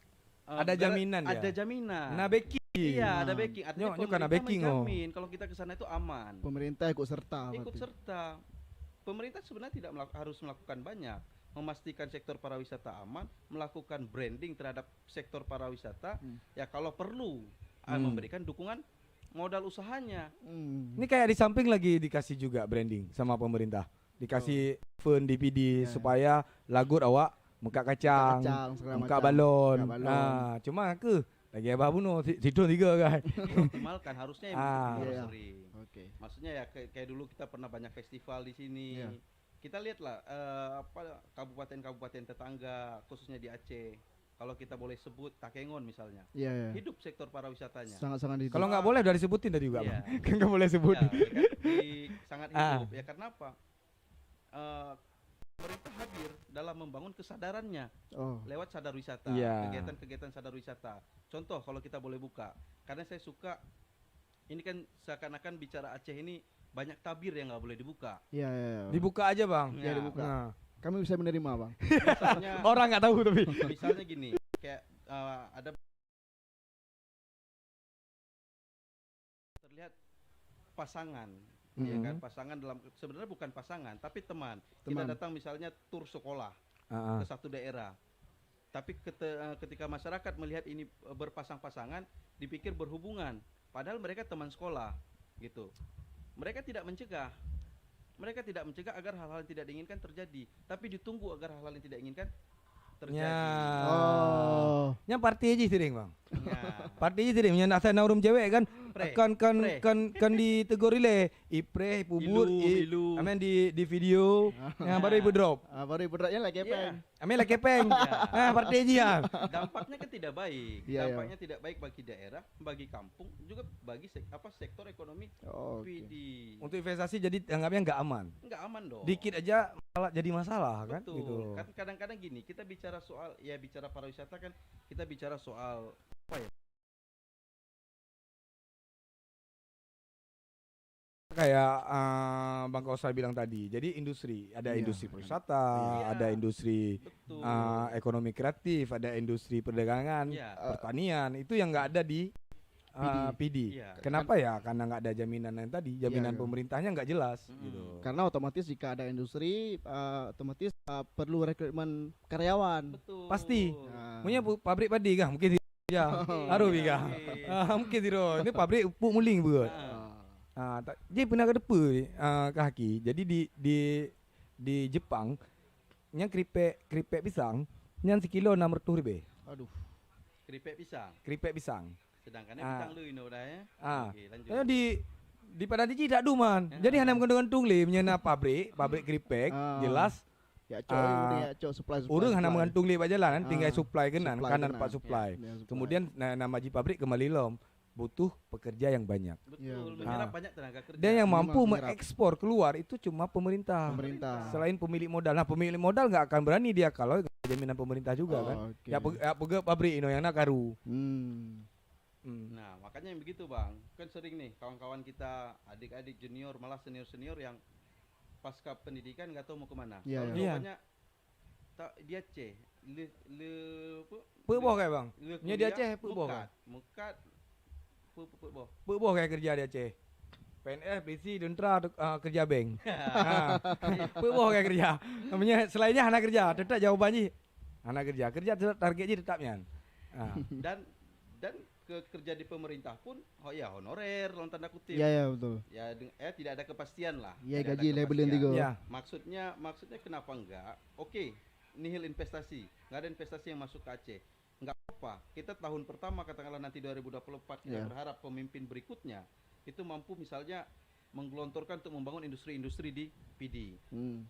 Speaker 1: Ada jaminan ya?
Speaker 3: Ada jaminan.
Speaker 1: Nah, backing.
Speaker 3: Iya, ada backing. Artinya
Speaker 1: Nyok karena
Speaker 3: pemerintah
Speaker 1: backing,
Speaker 3: menjamin kalau kita ke sana itu aman.
Speaker 2: Pemerintah ikut serta.
Speaker 3: Ikut
Speaker 2: berarti.
Speaker 3: serta. Pemerintah sebenarnya tidak harus melakukan banyak, memastikan sektor pariwisata aman, melakukan branding terhadap sektor pariwisata. Ya kalau perlu memberikan dukungan modal usahanya.
Speaker 1: Ini kayak di samping lagi dikasih juga branding sama pemerintah. Dikasih fund DPD supaya lagut awak muka kacang,
Speaker 2: segala
Speaker 1: muka
Speaker 2: macam.
Speaker 1: balon.
Speaker 2: Muka balon.
Speaker 1: Nah, cuma ke lagi abah bunuh situ tiga kan.
Speaker 3: Optimalkan harusnya yang begitu
Speaker 2: Iya.
Speaker 3: sering.
Speaker 2: Oke.
Speaker 3: Maksudnya ya kayak dulu kita pernah banyak festival di sini.
Speaker 2: Iya.
Speaker 3: Kita lihatlah apa kabupaten-kabupaten tetangga khususnya di Aceh. Kalau kita boleh sebut Takengon misalnya.
Speaker 2: Iya, iya.
Speaker 3: Hidup sektor pariwisatanya.
Speaker 2: Sangat-sangat
Speaker 1: Kalau nggak boleh udah disebutin tadi juga,
Speaker 3: Iya.
Speaker 1: Bang. Kan nggak boleh sebut.
Speaker 3: Ya, sangat hidup. Ya karena apa? Pemerintah hadir dalam membangun kesadarannya
Speaker 2: Oh.
Speaker 3: lewat sadar wisata,
Speaker 1: Iya.
Speaker 3: kegiatan-kegiatan sadar wisata. Contoh kalau kita boleh buka, karena saya suka ini kan seakan-akan bicara Aceh ini banyak tabir yang nggak boleh dibuka.
Speaker 2: Iya, iya. Iya.
Speaker 1: Dibuka aja, Bang.
Speaker 3: Ya,
Speaker 2: dibuka.
Speaker 1: Nah,
Speaker 2: Kami bisa menerima, Bang.
Speaker 3: Misalnya,
Speaker 1: orang nggak tahu tapi.
Speaker 3: misalnya gini, kayak ada terlihat pasangan, ya kan? Pasangan dalam sebenarnya bukan pasangan, tapi teman. Kita
Speaker 2: Teman.
Speaker 3: datang misalnya tur sekolah
Speaker 1: Ah,
Speaker 3: ke satu daerah. Tapi ketika masyarakat melihat ini berpasang-pasangan, dipikir berhubungan, padahal mereka teman sekolah, gitu. Mereka tidak mencegah. Mereka tidak mencegah agar hal-hal yang tidak diinginkan terjadi, tapi ditunggu agar hal-hal yang tidak diinginkan terjadi.
Speaker 1: Ya.
Speaker 2: Oh.
Speaker 1: Nya party aja sering, Bang.
Speaker 3: Ya.
Speaker 1: Party aja sering nya nak saya naurum cewek kan.
Speaker 3: Pre.
Speaker 1: Kan ditegur ile. Ipre, pubur,
Speaker 3: Bilu.
Speaker 1: amen di video. Yang baru ibu drop.
Speaker 2: Baru ibu beratnya lagi apa?
Speaker 3: Iya.
Speaker 1: Amen lah kepeng. Party aja ya.
Speaker 3: Dampaknya kan tidak baik.
Speaker 2: Iya, iya.
Speaker 3: Dampaknya tidak baik bagi daerah, bagi kampung, juga bagi sektor ekonomi
Speaker 2: Oh, oke.
Speaker 3: PD.
Speaker 1: Untuk investasi jadi anggapnya nggak aman.
Speaker 3: Enggak aman dong.
Speaker 1: Dikit aja malah jadi masalah kan
Speaker 3: Betul.
Speaker 1: gitu.
Speaker 3: Kan kadang-kadang gini, kita bicara soal bicara pariwisata kan kita bicara soal apa ya?
Speaker 1: Kayak Bang Kausar bilang tadi. Jadi industri, ada
Speaker 2: Iya.
Speaker 1: industri pariwisata,
Speaker 3: Iya.
Speaker 1: ada industri
Speaker 3: Betul.
Speaker 1: ekonomi kreatif, ada industri perdagangan,
Speaker 3: Iya.
Speaker 1: pertanian. Itu yang nggak ada di PD.
Speaker 3: Iya.
Speaker 1: Kenapa ya? Karena nggak ada jaminan yang tadi, jaminan
Speaker 2: iya.
Speaker 1: pemerintahnya nggak jelas gitu.
Speaker 2: Karena otomatis jika ada industri, otomatis perlu rekrutmen karyawan.
Speaker 3: Betul.
Speaker 1: Pasti.
Speaker 2: Nah.
Speaker 1: Punya pabrik padi kah? Mungkin ya. Haru biga. Mungkin tidak. Ini pabrik upuk muling buat. Jadi pernah ke depan kaki. Jadi di Jepang yang keripik pisang yang sekilo 600 ribu.
Speaker 2: Aduh.
Speaker 3: Keripik pisang.
Speaker 1: Keripik pisang.
Speaker 3: Sedangkan pisang lu ini udah ya. Oke, lanjut.
Speaker 1: Saya di Padang Cici tak du man. Jadi hanya mengandung li menyena pabrik keripik jelas.
Speaker 2: Ya cok supply.
Speaker 1: Urang hanya mengandung li jalan tinggal supply kenan
Speaker 2: Supply
Speaker 1: kanan
Speaker 2: kenan.
Speaker 1: pak supply.
Speaker 2: Ya, supply.
Speaker 1: Kemudian nama ji pabrik kembali lom butuh pekerja yang banyak.
Speaker 3: Betul,
Speaker 2: Iya.
Speaker 3: menyerap banyak tenaga kerja.
Speaker 1: Dan yang mampu
Speaker 2: menyerap.
Speaker 1: mengekspor keluar itu cuma pemerintah. Selain pemilik modal. Nah, pemilik modal nggak akan berani dia kalau nggak ada jaminan pemerintah juga kan.
Speaker 2: oke.
Speaker 1: Ya pegawai pabrik ino yang nak karu.
Speaker 3: Nah, makanya yang begitu, Bang. Kan sering nih kawan-kawan kita, adik-adik junior, malah senior-senior yang pasca pendidikan nggak tahu mau kemana.
Speaker 2: Iya,
Speaker 3: Kalau
Speaker 1: iya.
Speaker 3: jawabannya dia C.
Speaker 1: Peboh kayak bang.
Speaker 3: le
Speaker 1: Nya dia
Speaker 3: kuliah,
Speaker 1: Aceh peboh kan.
Speaker 3: Mukat. Peboh.
Speaker 1: Peboh kayak kerja di Aceh. PNS, polisi, tentera kerja bank. Peboh kayak kerja. Namanya selainnya anak kerja, tetap jawabannya anak kerja. Kerja targetnya tetapnya.
Speaker 3: Dan kerja di pemerintah pun honorer dalam tanda kutip.
Speaker 2: Iya betul.
Speaker 3: Ya tidak ada kepastian lah.
Speaker 2: Iya
Speaker 3: Tidak ada
Speaker 2: gaji labelin
Speaker 3: kepastian.
Speaker 2: tiga.
Speaker 1: Ya.
Speaker 3: Maksudnya kenapa enggak? Oke, nihil investasi. Enggak ada investasi yang masuk ke Aceh. Enggak apa. Kita tahun pertama katakanlah nanti 2024 kita
Speaker 2: Ya.
Speaker 3: berharap pemimpin berikutnya itu mampu misalnya menggelontorkan untuk membangun industri-industri di PD.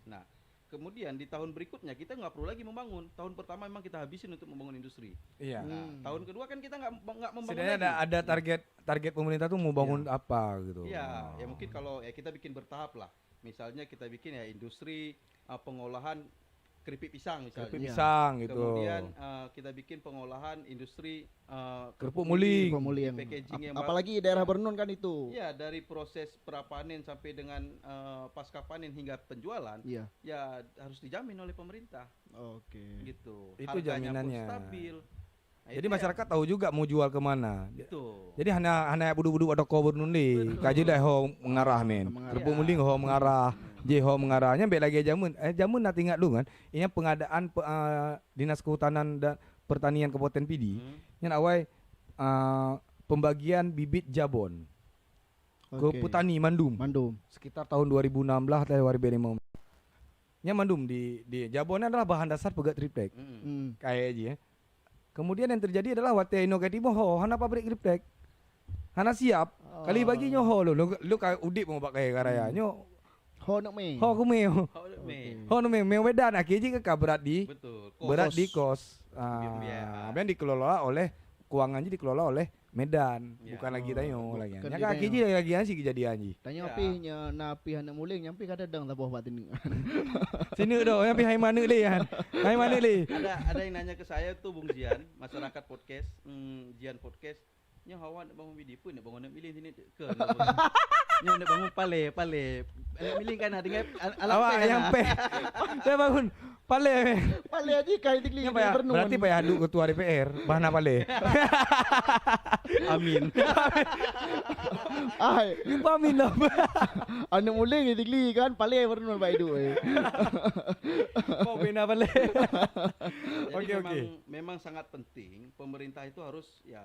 Speaker 3: Nah, kemudian di tahun berikutnya kita nggak perlu lagi membangun. Tahun pertama memang kita habisin untuk membangun industri.
Speaker 1: Iya.
Speaker 3: Nah, tahun kedua kan kita nggak membangun
Speaker 1: Setidaknya
Speaker 3: lagi.
Speaker 1: ada target pemerintah tuh mau bangun apa gitu.
Speaker 3: Iya, ya mungkin kalau kita bikin bertahap lah. Misalnya kita bikin industri pengolahan keripik pisang misalnya.
Speaker 1: Keripik
Speaker 2: Iya.
Speaker 1: pisang gitu.
Speaker 3: Kemudian kita bikin pengolahan industri
Speaker 1: Kerupuk muling.
Speaker 2: Pemuli yang
Speaker 3: packaging yang
Speaker 2: apalagi daerah Bernun kan itu.
Speaker 3: ya dari proses prapanen sampai dengan pasca panen hingga penjualan
Speaker 2: Iya.
Speaker 3: ya harus dijamin oleh pemerintah
Speaker 2: Oke.
Speaker 3: gitu.
Speaker 1: Itu
Speaker 3: Harganya pun
Speaker 1: jaminannya.
Speaker 3: stabil. Nah,
Speaker 1: Jadi
Speaker 3: itu
Speaker 1: masyarakat tahu juga mau jual kemana.
Speaker 3: itu.
Speaker 1: Jadi hanya budu-budu ada kau bernundi.
Speaker 3: Betul.
Speaker 1: Kaji dah ho mengarah men.
Speaker 2: Mengarah.
Speaker 1: Kerupuk
Speaker 3: Iya.
Speaker 1: muling ho mengarah. Jeho mengarahnya baik lagi jamun. Jamun nak ingat dulu kan. Ini pengadaan Dinas Kehutanan dan Pertanian Kabupaten Pidi. Yang awal pembagian bibit jabon ke
Speaker 2: Oke.
Speaker 1: petani Mandum.
Speaker 2: Mandum.
Speaker 1: Sekitar tahun 2016 atau 2015. Nya Mandum di jabonnya adalah bahan dasar pegat triplek. Kayak aja ya. Kemudian yang terjadi adalah waktu Ino Katimo ho hana pabrik triplek. Hana siap. Kali bagi nyoho lu kayak udip mau pakai karaya. Nyo
Speaker 2: Ho nak me.
Speaker 1: ho aku meo. Ho no meo medan akhirnya ke berat di
Speaker 3: Betul.
Speaker 1: berat di kos.
Speaker 3: Biaya.
Speaker 1: Ben dikelola oleh keuangannya dikelola oleh Medan,
Speaker 3: Ya.
Speaker 1: bukan lagi tayo lagi.
Speaker 2: Bukan
Speaker 1: Ya
Speaker 2: di
Speaker 1: kaki
Speaker 2: tayo.
Speaker 1: lagi sih kejadian ji.
Speaker 2: Tanya
Speaker 3: Ya.
Speaker 2: api nya napi hendak muling nyampi kadang lah bawah batin.
Speaker 1: Sini doh, yang hai mana le kan. Hai mana le.
Speaker 3: Ada yang nanya ke saya tuh Bung Jian, masyarakat podcast, Jian podcast. Nya hawa nak bangun video pun nak bangun nak milih sini ke. Nya nak bangun pale. Nak milih kan dengan
Speaker 1: Awak yang pe. Saya bangun. Pale.
Speaker 2: Pale aja kai dikli
Speaker 1: Nya payah,
Speaker 2: Bernun.
Speaker 1: berarti payah adu ketua DPR. Bahana pale.
Speaker 3: Amin.
Speaker 2: Ai,
Speaker 1: Lupa amin lah.
Speaker 2: anu muling dikli kan pale Bernun baik du.
Speaker 1: Kau bina pale.
Speaker 3: Jadi
Speaker 1: Oke, oke.
Speaker 3: memang sangat penting pemerintah itu harus ya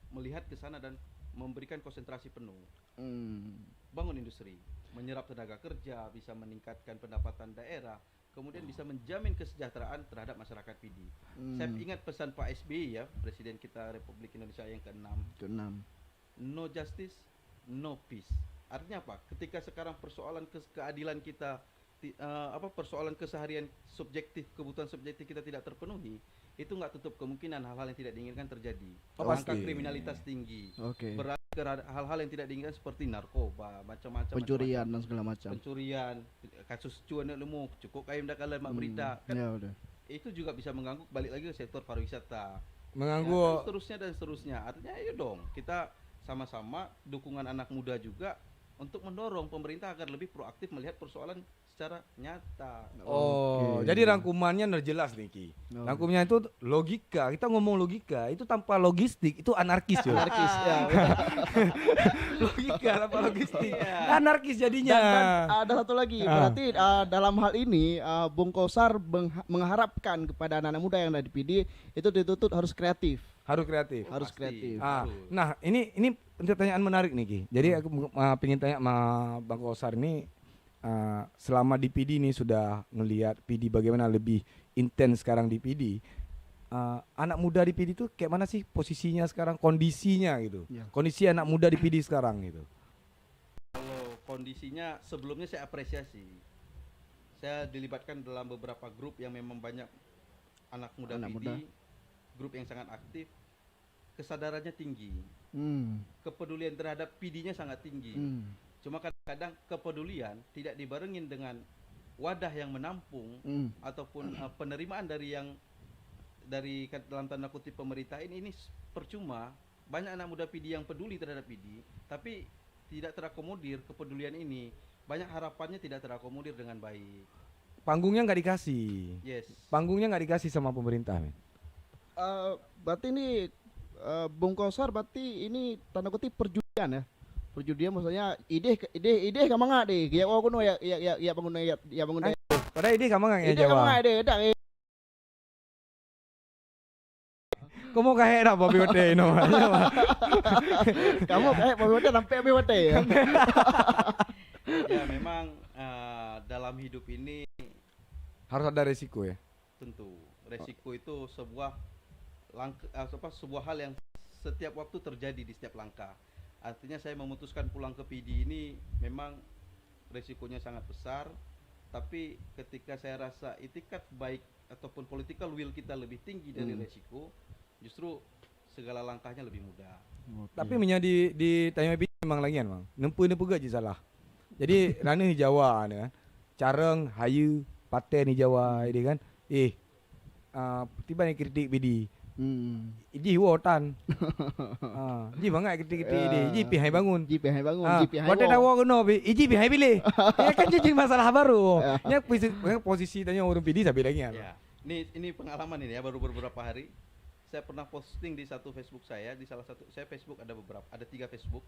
Speaker 3: melihat ke sana dan memberikan konsentrasi penuh. Bangun industri, menyerap tenaga kerja, bisa meningkatkan pendapatan daerah, kemudian bisa menjamin kesejahteraan terhadap masyarakat PD. Saya ingat pesan Pak SBY ya, Presiden kita Republik Indonesia yang ke-6.
Speaker 2: Keenam.
Speaker 3: No justice, no peace. Artinya apa? Ketika sekarang persoalan keadilan kita persoalan keseharian subjektif, kebutuhan subjektif kita tidak terpenuhi, itu nggak tutup kemungkinan hal-hal yang tidak diinginkan terjadi.
Speaker 1: Oh,
Speaker 3: Angka
Speaker 1: pasti.
Speaker 3: kriminalitas tinggi.
Speaker 2: Oke.
Speaker 3: Beralih ke hal-hal yang tidak diinginkan seperti narkoba, macam-macam.
Speaker 2: Pencurian dan segala macam.
Speaker 3: Pencurian, kasus cuan lemu, cukup kayak dah kalian mak berita. Kan
Speaker 2: Ya udah.
Speaker 3: itu juga bisa mengganggu balik lagi ke sektor pariwisata. Ya,
Speaker 1: Mengganggu
Speaker 3: dan seterusnya dan seterusnya. Artinya ayo dong kita sama-sama dukungan anak muda juga untuk mendorong pemerintah agar lebih proaktif melihat persoalan secara nyata.
Speaker 1: Oh,
Speaker 2: Oke.
Speaker 1: jadi rangkumannya udah jelas nih Ki.
Speaker 2: Oh.
Speaker 1: Rangkumnya itu logika. Kita ngomong logika, itu tanpa logistik itu anarkis yo.
Speaker 2: Anarkis ya.
Speaker 1: Logika tanpa logistik.
Speaker 3: Iya.
Speaker 1: Anarkis jadinya.
Speaker 2: Dan ada satu lagi,
Speaker 1: Ah.
Speaker 2: berarti dalam hal ini Bung Kosar mengharapkan kepada anak-anak muda yang ada di PD itu dituntut harus kreatif.
Speaker 1: Harus kreatif.
Speaker 2: Harus
Speaker 3: Pasti.
Speaker 2: kreatif.
Speaker 3: Harus.
Speaker 1: Nah, ini pertanyaan menarik nih Ki. Jadi aku pengen tanya sama Bang Kosar ini selama di PD ini sudah ngelihat PD bagaimana lebih intens sekarang di PD. Anak muda di PD itu kayak mana sih posisinya sekarang, kondisinya gitu.
Speaker 2: Ya.
Speaker 1: Kondisi anak muda di PD sekarang gitu.
Speaker 3: Kalau kondisinya sebelumnya saya apresiasi. Saya dilibatkan dalam beberapa grup yang memang banyak anak muda
Speaker 2: Anak
Speaker 3: PD,
Speaker 2: muda.
Speaker 3: grup yang sangat aktif, kesadarannya tinggi,
Speaker 2: Hmm.
Speaker 3: kepedulian terhadap PD-nya sangat tinggi.
Speaker 2: Hmm.
Speaker 3: Cuma kadang-kadang kepedulian tidak dibarengin dengan wadah yang menampung
Speaker 2: Hmm.
Speaker 3: ataupun penerimaan dari dalam tanda kutip pemerintah ini percuma. Banyak anak muda PD yang peduli terhadap PD, tapi tidak terakomodir kepedulian ini. Banyak harapannya tidak terakomodir dengan baik.
Speaker 1: Panggungnya nggak dikasih.
Speaker 3: Yes.
Speaker 1: Panggungnya nggak dikasih sama pemerintah, men.
Speaker 2: Berarti ini Bung Kosar berarti ini tanda kutip perjudian ya. Perjudian maksudnya ide kamu nggak deh. Ya aku no ya bangun ya bangun.
Speaker 1: Padahal ini kamu nggak
Speaker 2: Ide kamu
Speaker 1: jawab.
Speaker 2: nggak deh. Dak
Speaker 1: Kamu kayak apa Bobby Wade no?
Speaker 2: kamu bawa sampai bawa ya.
Speaker 3: Ya memang dalam hidup ini
Speaker 1: Harus ada resiko ya.
Speaker 3: tentu resiko itu sebuah sebuah hal yang setiap waktu terjadi di setiap langkah. Artinya saya memutuskan pulang ke PD ini memang resikonya sangat besar, tapi ketika saya rasa itikat baik ataupun political will kita lebih tinggi dari resiko, justru segala langkahnya lebih mudah.
Speaker 1: Tapi menjadi di tanya PD memang lagi kan, Bang. Nempu gaji salah. Jadi rana Jawa kan. Careng, Hayu, paten ni Jawa ini kan. Tiba ni kritik bidi. Iji wotan. Ji bangai kritik-kritik ini. Ji pihai bangun.
Speaker 2: Ji pihai bangun, ji pihai.
Speaker 1: Wate dawa kena bi. Iji pihai pilih. Ya kan jadi masalah baru. Nya posisi tanya orang pidi sampai lagi kan.
Speaker 3: Ya. Ini pengalaman ini ya, baru beberapa hari. Saya pernah posting di satu Facebook saya, di salah satu saya Facebook ada 3 Facebook.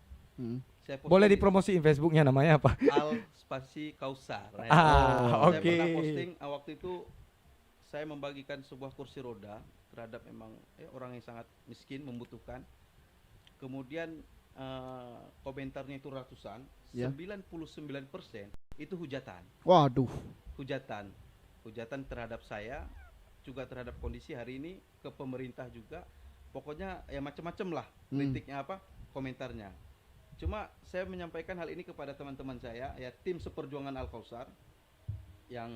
Speaker 3: Saya posting
Speaker 1: Boleh dipromosiin Facebooknya namanya apa?
Speaker 3: Al Spasi Kausar.
Speaker 1: Oke.
Speaker 3: Saya pernah posting waktu itu saya membagikan sebuah kursi roda terhadap memang orang yang sangat miskin membutuhkan. Kemudian komentarnya itu ratusan, 99% itu hujatan.
Speaker 2: Waduh.
Speaker 3: Hujatan terhadap saya, juga terhadap kondisi hari ini, ke pemerintah juga. Pokoknya ya macam-macam lah kritiknya komentarnya. Cuma saya menyampaikan hal ini kepada teman-teman saya, ya tim seperjuangan Al-Kausar, yang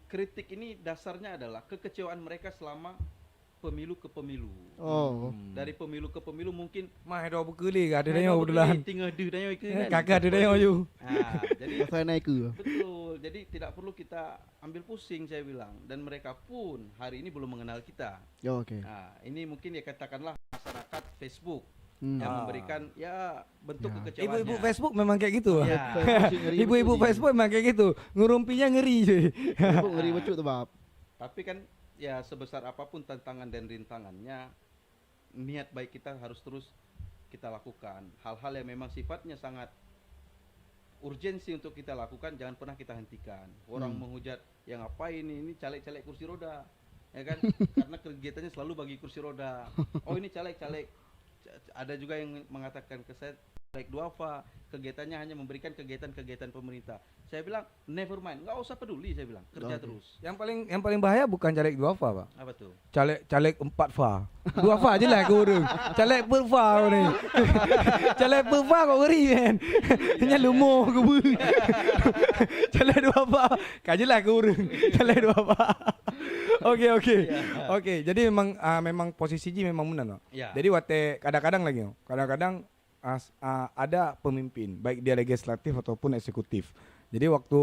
Speaker 3: kritik ini dasarnya adalah kekecewaan mereka selama pemilu ke pemilu. Dari pemilu ke pemilu mungkin
Speaker 1: Mah do bekeli ada dah betulan.
Speaker 3: Tinggal deh dah itu kan.
Speaker 1: Kakak ada dah you.
Speaker 3: Jadi
Speaker 2: saya naik ke.
Speaker 3: betul. Jadi tidak perlu kita ambil pusing saya bilang, dan mereka pun hari ini belum mengenal kita.
Speaker 2: Oke.
Speaker 3: Ini mungkin ya katakanlah masyarakat Facebook yang memberikan ya bentuk kekecewaannya.
Speaker 1: Ibu-ibu Facebook memang kayak gitu.
Speaker 3: Ya.
Speaker 1: Ibu-ibu Facebook memang kayak gitu. Ngurumpinya ngeri cuy.
Speaker 2: Ngeri becut tuh, Bab.
Speaker 3: Tapi kan ya sebesar apapun tantangan dan rintangannya, niat baik kita harus terus kita lakukan. Hal-hal yang memang sifatnya sangat urgensi untuk kita lakukan, jangan pernah kita hentikan. Orang menghujat, yang ngapain ini caleg-caleg kursi roda, ya kan? Karena kegiatannya selalu bagi kursi roda. Oh ini caleg-caleg. Ada juga yang mengatakan ke saya, caleg duafa, kegiatannya hanya memberikan kegiatan-kegiatan pemerintah. Saya bilang never mind, nggak usah peduli, saya bilang kerja terus.
Speaker 1: Yang paling bahaya bukan caleg duafa, Pak.
Speaker 3: Apa tuh?
Speaker 1: Caleg 4 fa. Duafa je lah kau urung. Caleg berfa kau ni. Caleg berfa kau ngeri kan. Hanya lumoh ke bu. Caleg duafa. Kajelah kau urung. Caleg duafa. Okey. Jadi memang posisi Ji memang benar.
Speaker 3: Ya.
Speaker 1: Jadi kadang-kadang lagi. Kadang-kadang ada pemimpin, baik dia legislatif ataupun eksekutif. Jadi waktu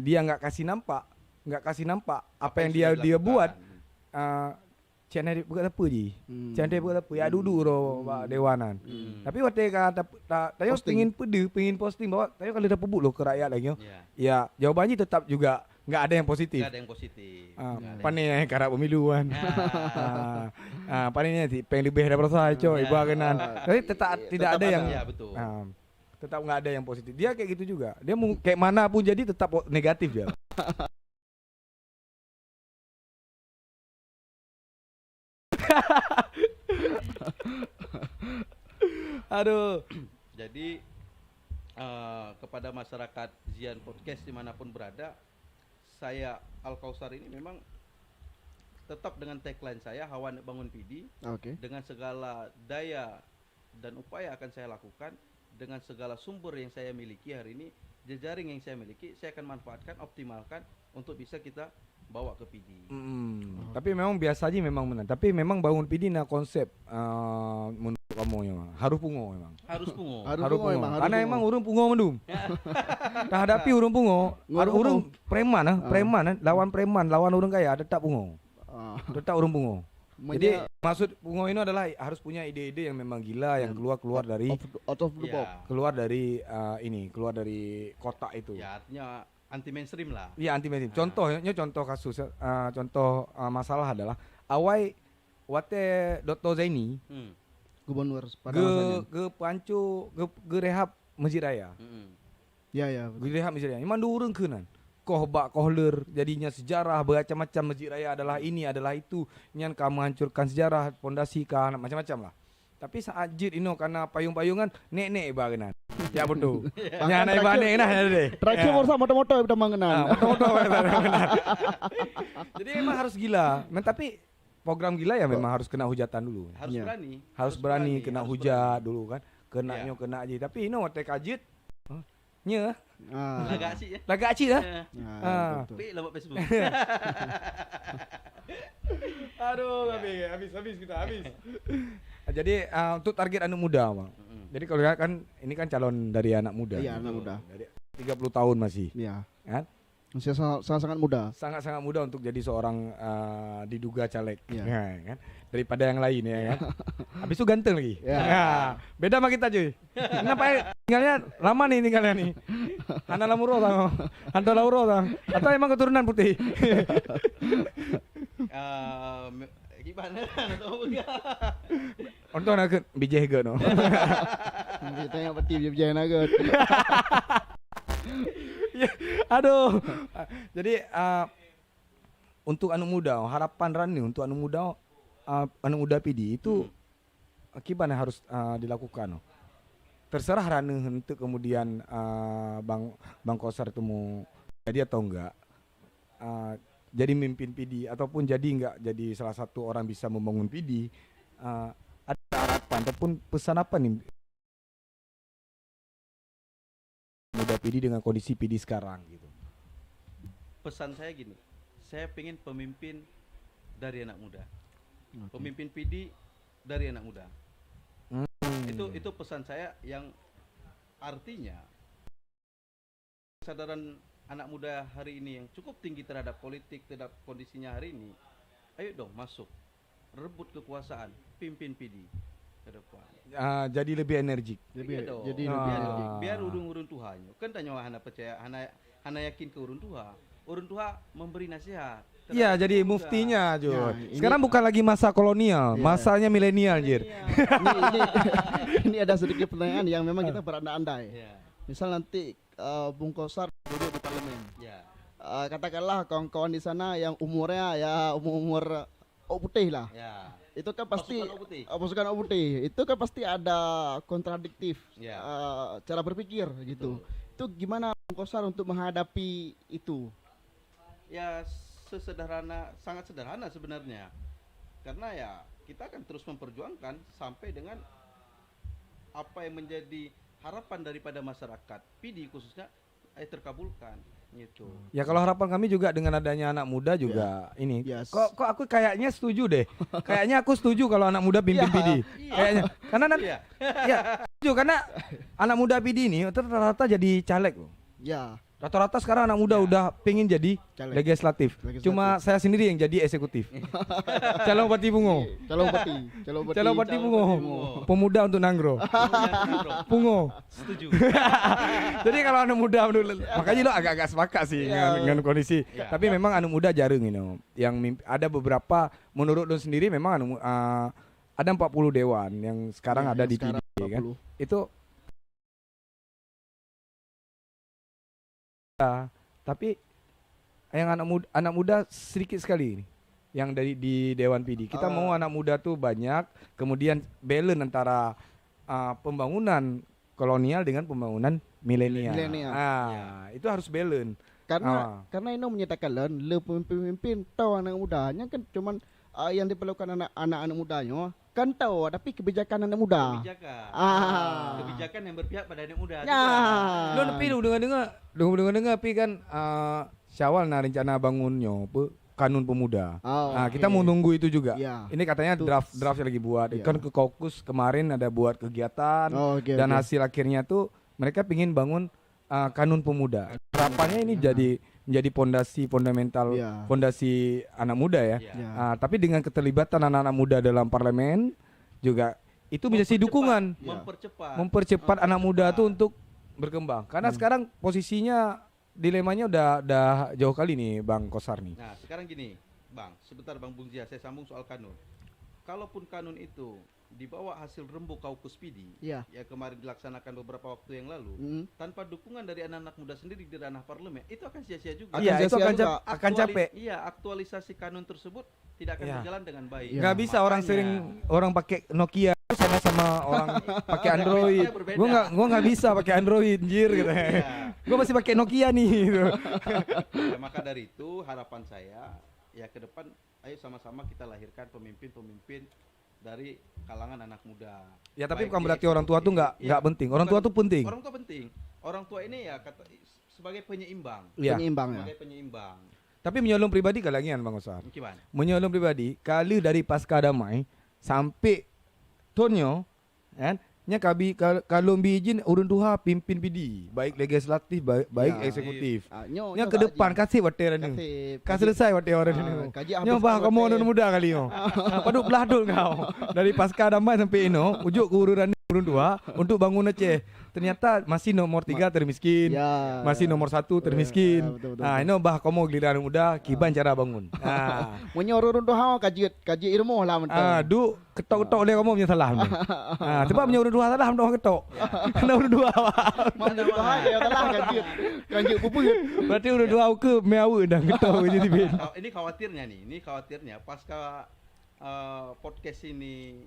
Speaker 1: dia nggak kasih nampak apa yang dia buat, channel dia buat apa je? Channel dia buat apa? Ya duduk roh dewanan. Tapi waktu kata tayo pengin posting bahwa tayo kalau dah pebuk lo ke rakyat lagi. Ya jawabannya tetap juga nggak ada yang positif.
Speaker 3: Nggak ada yang positif.
Speaker 1: Panai karap pemilu kan. Panainya pengen lebih daripada saya coy, baganan. Tapi tidak ada yang.
Speaker 3: Ya betul.
Speaker 1: Tetap nggak ada yang positif. Dia kayak gitu juga. Dia mau kayak mana pun jadi tetap negatif dia. Aduh.
Speaker 3: Jadi kepada masyarakat Zian Podcast dimanapun berada, saya Al-Kausar ini memang tetap dengan tagline saya, Hawan Bangun PD. Dengan segala daya dan upaya akan saya lakukan, dengan segala sumber yang saya miliki hari ini, jejaring yang saya miliki, saya akan manfaatkan, optimalkan untuk bisa kita bawa ke PD.
Speaker 1: Tapi memang biasa aja memang menang. Tapi memang bangun PD na konsep menurut kamu memang harus pungo memang.
Speaker 3: Harus pungo.
Speaker 1: Harus pungo. Karena emang urung pungo mendum. Nah hadapi urung pungo, urung preman, lawan preman, lawan urung kaya tetap pungo. Tetap urung pungo. Jadi maksud pungo ini adalah harus punya ide-ide yang memang gila, yang keluar dari
Speaker 2: out of the box.
Speaker 1: Keluar dari keluar dari kotak itu.
Speaker 3: Ya artinya anti mainstream lah.
Speaker 1: Iya anti mainstream. Contoh kasus, contoh masalah adalah awai wate Dr. Zaini
Speaker 2: Gubernur pada masanya.
Speaker 1: Ge pancu ge rehab Masjid Raya.
Speaker 2: Ya.
Speaker 1: Ge rehab Masjid Raya. Iman durung keunan. Kohler jadinya sejarah bermacam-macam Masjid Raya adalah ini adalah itu, nyan kamu hancurkan sejarah pondasi kan macam-macam lah. Tapi saat jid ino karena payung-payungan nek bagenan. Ya betul. Nya naik bane nah deh.
Speaker 2: Terakhir borsa moto-moto udah mangenan.
Speaker 1: Moto-moto Jadi memang harus gila. Tapi program gila ya memang harus kena hujatan dulu. Harus berani kena hujat dulu kan. Kena aja. Tapi ino tek kajit nya lagak acik dah.
Speaker 3: Tapi lewat Facebook.
Speaker 1: Aduh, habis kita. Jadi untuk target anak muda, Bang. Jadi kalau kan ini kan calon dari anak muda.
Speaker 2: Iya, anak muda.
Speaker 1: Dari 30 tahun masih.
Speaker 2: Iya.
Speaker 1: kan?
Speaker 2: Masih sangat muda.
Speaker 1: Sangat-sangat mudah untuk jadi seorang diduga caleg,
Speaker 2: Iya.
Speaker 1: ya, kan? Daripada yang lain ya kan. Habis itu ganteng lagi.
Speaker 2: Ya.
Speaker 1: Ya, beda sama kita cuy. Kenapa ya? Tinggalnya lama nih tinggalnya nih. Hana Lamuro tang, Hanta Lauro tang. Atau emang keturunan putih?
Speaker 3: Gimana atau enggak?
Speaker 1: Untuk nak bijih ke no.
Speaker 2: Kita yang peti bijak naga.
Speaker 1: Ya, aduh. Jadi untuk anak muda, harapan Rani untuk anak muda PD itu gimana harus dilakukan? Terserah Rani untuk kemudian Bang Kosar itu mau jadi atau enggak. Jadi mimpin PD ataupun jadi enggak jadi salah satu orang bisa membangun PD. Ada harapan ataupun pesan apa nih muda PD dengan kondisi PD sekarang gitu?
Speaker 3: Pesan saya gini, saya pengen pemimpin dari anak muda, pemimpin PD dari anak muda. Itu pesan saya yang artinya kesadaran anak muda hari ini yang cukup tinggi terhadap politik, terhadap kondisinya hari ini. Ayo dong masuk, rebut kekuasaan, pimpin PD ke depan.
Speaker 1: Jadi lebih energik.
Speaker 3: Iya dong.
Speaker 2: jadi
Speaker 3: Biar urung-urung Tuhannya. Kan tanya hana percaya, hana yakin ke urun Tuhan. Urun Tuhan memberi nasihat.
Speaker 1: Iya,
Speaker 3: terhadap
Speaker 1: jadi
Speaker 3: anak muda.
Speaker 1: muftinya, Jur.
Speaker 2: Ya, ini-
Speaker 1: Sekarang bukan lagi masa kolonial,
Speaker 2: Iya.
Speaker 1: masanya milenial, Jir.
Speaker 2: ini ini ada sedikit pertanyaan yang memang kita berandai-andai.
Speaker 3: Iya.
Speaker 2: Misal nanti Bung Kosar duduk di parlemen.
Speaker 3: Iya.
Speaker 2: Katakanlah kawan-kawan di sana yang umurnya ya umur putih lah.
Speaker 3: Ya.
Speaker 2: Itu kan pasti
Speaker 3: Pasukan putih.
Speaker 2: pasukan putih. Itu kan pasti ada kontradiktif
Speaker 3: Ya.
Speaker 2: cara berpikir gitu. Itu gimana Bung Kosar untuk menghadapi itu?
Speaker 3: Ya sangat sederhana sebenarnya. Karena ya kita akan terus memperjuangkan sampai dengan apa yang menjadi harapan daripada masyarakat PD khususnya terkabulkan gitu.
Speaker 1: Ya kalau harapan kami juga dengan adanya anak muda juga ini.
Speaker 2: Yes.
Speaker 1: Kok aku kayaknya setuju deh. Kayaknya aku setuju kalau anak muda pimpin
Speaker 2: Iya.
Speaker 1: PD. Kayaknya. Karena
Speaker 3: Iya.
Speaker 1: ya setuju karena anak muda PD ini rata-rata jadi caleg loh.
Speaker 2: Ya,
Speaker 1: Rata-rata sekarang anak muda udah pengen jadi
Speaker 2: Caleg.
Speaker 1: legislatif.
Speaker 2: Legislatif.
Speaker 1: Cuma saya sendiri yang jadi eksekutif. Calon Bupati Bungo.
Speaker 2: calon peti,
Speaker 1: Calon Bupati Bungo.
Speaker 3: Bungo.
Speaker 1: Pemuda untuk Nanggro. Bungo.
Speaker 3: Setuju.
Speaker 1: Jadi kalau anak muda makanya lo agak-agak sepakat sih dengan kondisi.
Speaker 3: Ya.
Speaker 1: Tapi memang anak muda jarang yang ada beberapa menurut lo sendiri memang ada 40 dewan yang sekarang ada di PD kan. Itu tapi yang anak muda sedikit sekali ini yang di Dewan PD. Kita mau anak muda tuh banyak, kemudian balance antara pembangunan kolonial dengan pembangunan milenial. Itu harus balance.
Speaker 2: Karena ini menyatakan le pemimpin tahu anak mudanya kan cuman yang diperlukan anak-anak mudanya kan tahu tapi kebijakan anak muda.
Speaker 3: Kebijakan yang berpihak pada anak muda.
Speaker 2: Ya.
Speaker 1: Lo nepi dengar pi kan Syawal nah rencana bangunnya kanun pemuda. Kita mau nunggu itu juga.
Speaker 2: Ya.
Speaker 1: Ini katanya draft lagi buat.
Speaker 2: Ya.
Speaker 1: Kan ke Kaukus kemarin ada buat kegiatan dan hasil akhirnya tuh mereka pingin bangun kanun pemuda. Harapannya ini menjadi fundamental fondasi anak muda ya. Tapi dengan keterlibatan anak-anak muda dalam parlemen juga itu bisa sih dukungan mempercepat anak muda tuh untuk berkembang. Karena sekarang posisinya dilemanya udah jauh kali nih Bang Kosar nih.
Speaker 3: Nah, sekarang gini, Bang, sebentar Bang Bung Zia, saya sambung soal kanun. Kalaupun kanun itu dibawa hasil rembuk Kaukus PD yang kemarin dilaksanakan beberapa waktu yang lalu, tanpa dukungan dari anak-anak muda sendiri di ranah parlemen, itu akan sia-sia juga.
Speaker 1: Iya, itu akan capek.
Speaker 3: Iya, aktualisasi kanun tersebut tidak akan berjalan dengan baik.
Speaker 1: Nggak bisa orang pakai Nokia sama orang pakai Android. Gua nggak bisa pakai Android, anjir gitu. Gua masih pakai Nokia nih gitu.
Speaker 3: Ya, maka dari itu harapan saya ya ke depan ayo sama-sama kita lahirkan pemimpin-pemimpin dari kalangan anak muda.
Speaker 1: Ya tapi
Speaker 3: Baik
Speaker 1: bukan
Speaker 3: di
Speaker 1: berarti orang tua tuh nggak penting. Orang tua tuh penting.
Speaker 3: Orang tua penting. Orang tua ini ya sebagai penyeimbang.
Speaker 2: Penyeimbang.
Speaker 1: Tapi menyolong pribadi kalangan Bang Osar.
Speaker 3: Gimana?
Speaker 1: Menyolong pribadi kali dari pasca damai sampai Tonyo kan nya kalau bijin urun tuha pimpin PD, baik legislatif baik
Speaker 2: Ya.
Speaker 1: eksekutif.
Speaker 2: Nyo
Speaker 1: Nya ke depan kasih water ni. Kan selesai water orang ni.
Speaker 2: kaji
Speaker 1: Nya bah kamu orang muda kali yo. Paduk beladul kau. Dari pasca damai sampai ino, ujuk ke urun dua untuk bangun Aceh. Ternyata masih nomor 3 termiskin.
Speaker 2: Ya,
Speaker 1: Masih nomor 1 termiskin.
Speaker 2: betul.
Speaker 1: Ino bah kamu giliran muda kiban cara bangun.
Speaker 2: Munyo urun doha kaji ilmu lah mentang.
Speaker 1: Du ketok-ketok oleh kamu punya salah. Sebab punya urun dua salah dah ketok. Kena urun dua.
Speaker 2: Mana doha dia telah kaji puput.
Speaker 1: Berarti urun dua ke meawe dah ketok jadi bin.
Speaker 3: Ini khawatirnya pasca podcast ini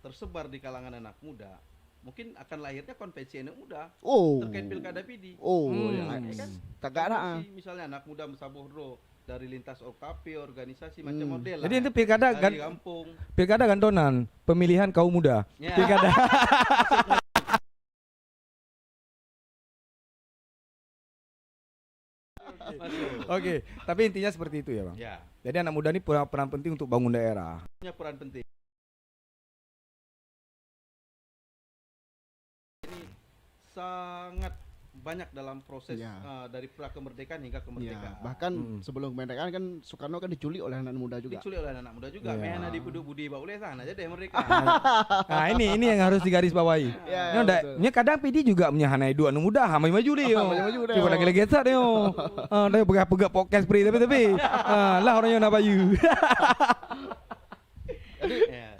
Speaker 3: tersebar di kalangan anak muda, mungkin akan lahirnya konvensi anak muda terkait pilkada PD. Ya kan?
Speaker 2: Kagak ada.
Speaker 3: Konvensi, misalnya anak muda Mesabohro dari lintas OKP, organisasi macam model lah.
Speaker 1: Jadi itu pilkada
Speaker 3: dari kampung.
Speaker 1: Pilkada gantonan, pemilihan kaum muda.
Speaker 3: Ya.
Speaker 1: Pilkada. Oke, tapi intinya seperti itu ya, Bang.
Speaker 3: Ya,
Speaker 1: Jadi anak muda ini peran penting untuk bangun daerah.
Speaker 3: punya peran penting. Ini sangat banyak dalam proses
Speaker 2: Ya.
Speaker 3: dari pra kemerdekaan hingga
Speaker 2: Ya,
Speaker 3: kemerdekaan.
Speaker 2: bahkan sebelum kemerdekaan kan Soekarno kan diculik oleh anak muda juga.
Speaker 3: Diculik oleh anak muda juga.
Speaker 1: Ya.
Speaker 3: Mehana di Pudu Budi boleh sana aja deh mereka.
Speaker 1: Nah, ini yang harus digarisbawahi.
Speaker 2: Ya, betul.
Speaker 1: Nya kadang PD juga punya hanai dua anu muda, hamai maju dia.
Speaker 2: Maju deh.
Speaker 1: Cuba lagi sat dia. Dia pegak podcast free tapi lah orangnya nak bayu.
Speaker 2: Jadi
Speaker 3: Ya.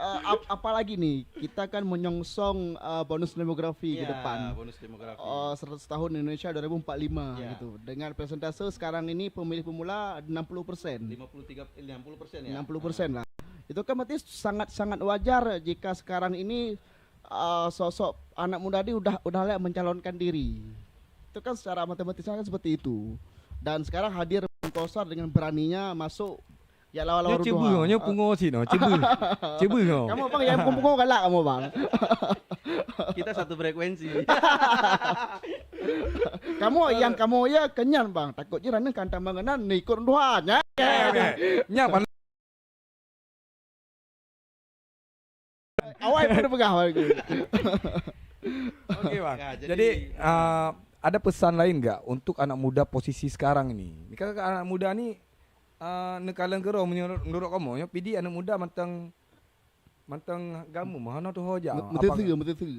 Speaker 2: apalagi nih kita kan menyongsong bonus demografi ke
Speaker 3: Ya,
Speaker 2: depan.
Speaker 3: bonus demografi.
Speaker 2: 100 tahun Indonesia 2045
Speaker 3: Ya.
Speaker 2: gitu. Dengan persentase sekarang ini pemilih pemula 60%.
Speaker 3: 50% ya.
Speaker 2: 60% lah. Itu kan berarti sangat wajar jika sekarang ini sosok anak muda ini udah layak mencalonkan diri. Itu kan secara matematisnya kan seperti itu. Dan sekarang hadir Bung Kosar dengan beraninya masuk ya lawan-lawan
Speaker 1: Nya cebu, nya pungo sih no, cebu. Cebu no.
Speaker 2: Kamu bang yang punggung galak kamu bang.
Speaker 3: Kita satu frekuensi.
Speaker 2: kamu ya kenyan bang. Takut jiran kan tambangan nih ikut duanya.
Speaker 1: Nya pan
Speaker 2: Awal pada pegah lagi.
Speaker 1: Oke, Bang.
Speaker 3: Ya,
Speaker 1: Jadi ada pesan lain nggak untuk anak muda posisi sekarang ini? Ini kan anak muda nih nekalan kero menurut kamu ya PD anak muda mantang gamu mana tu hoja.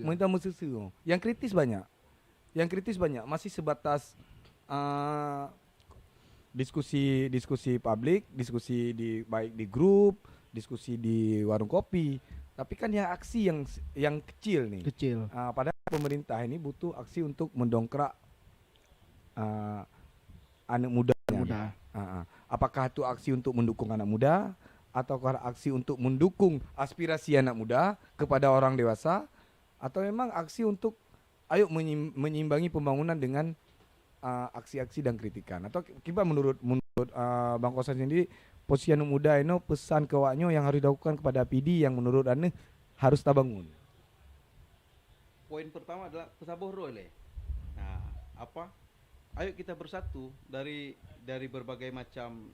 Speaker 1: Mentang mesusu. Yang kritis banyak. Masih sebatas diskusi publik, diskusi baik di grup, diskusi di warung kopi. Tapi kan yang aksi yang kecil nih.
Speaker 2: Kecil.
Speaker 1: Padahal pemerintah ini butuh aksi untuk mendongkrak anak mudanya.
Speaker 2: Muda.
Speaker 1: Apakah itu aksi untuk mendukung anak muda, ataukah aksi untuk mendukung aspirasi anak muda kepada orang dewasa, atau memang aksi untuk ayo menyeimbangi pembangunan dengan aksi-aksi dan kritikan? Atau kiba menurut Bang Kosan sendiri, posisi anak muda ini pesan kewaknya yang harus dilakukan kepada PD yang menurut anda harus tabangun?
Speaker 3: Poin pertama adalah Mesabohro le. Nah, apa? Ayo kita bersatu dari berbagai macam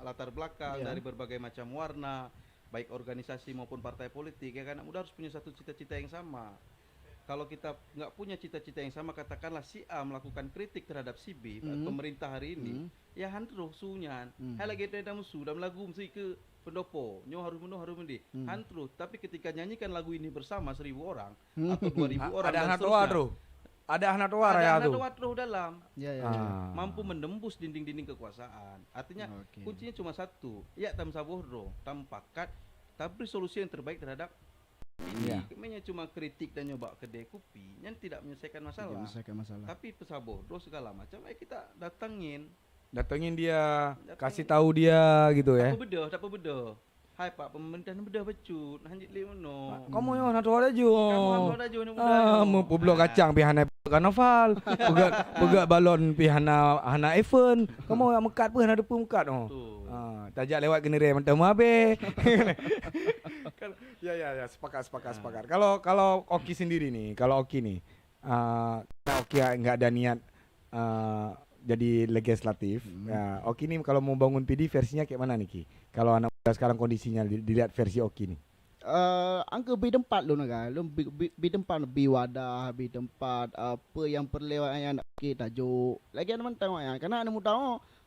Speaker 3: latar belakang, dari berbagai macam warna, baik organisasi maupun partai politik, ya kan? Anak muda harus punya satu cita-cita yang sama. Kalau kita nggak punya cita-cita yang sama, katakanlah si A melakukan kritik terhadap si B, pemerintah hari ini, ya handro sunyan. Hai lagi ada musuh dalam lagu mesti ke pendopo, nyo harum mendi. Handro, tapi ketika nyanyikan lagu ini bersama 1.000 orang atau 2.000 orang
Speaker 1: Ada
Speaker 3: dan
Speaker 1: anak tua
Speaker 3: seterusnya,
Speaker 1: bro. Ada anak tua ya
Speaker 3: ada
Speaker 1: tuh.
Speaker 3: anak dalam.
Speaker 2: Ya.
Speaker 3: Mampu menembus dinding-dinding kekuasaan. Artinya kuncinya cuma satu. Ya tam Mesabohro, tam pakat, tapi solusi yang terbaik terhadap ini. Kemenya cuma kritik dan nyoba kedai kopi yang tidak menyelesaikan masalah. Tapi Mesabohro segala macam kita datangin dia, kasih tahu dia gitu ya. Tak bedo. Hai Pak, pemerintah bedah becut. Hanjit li mono.
Speaker 1: Kamu yo anak tua aja.
Speaker 3: Kamu ada jo muda.
Speaker 1: Mau publok kacang pihana karnaval, pegak balon pihana event. Kamu yang mekat pun ada mekat oh. Tajak lewat kenere mentemu abe. Ya, sepakat. Kalau Oki sendiri nih, Oki enggak ada niat jadi legislatif. Ya, Oki nih kalau mau bangun PD versinya kayak mana nih Ki? Kalau anak muda sekarang kondisinya dilihat versi Oki nih.
Speaker 2: angka B4 lu naga, lu B4 biwadah, B4 apa yang perlewat yang nak fikir tajuk. Lagi ada mentang ya, karena anak muda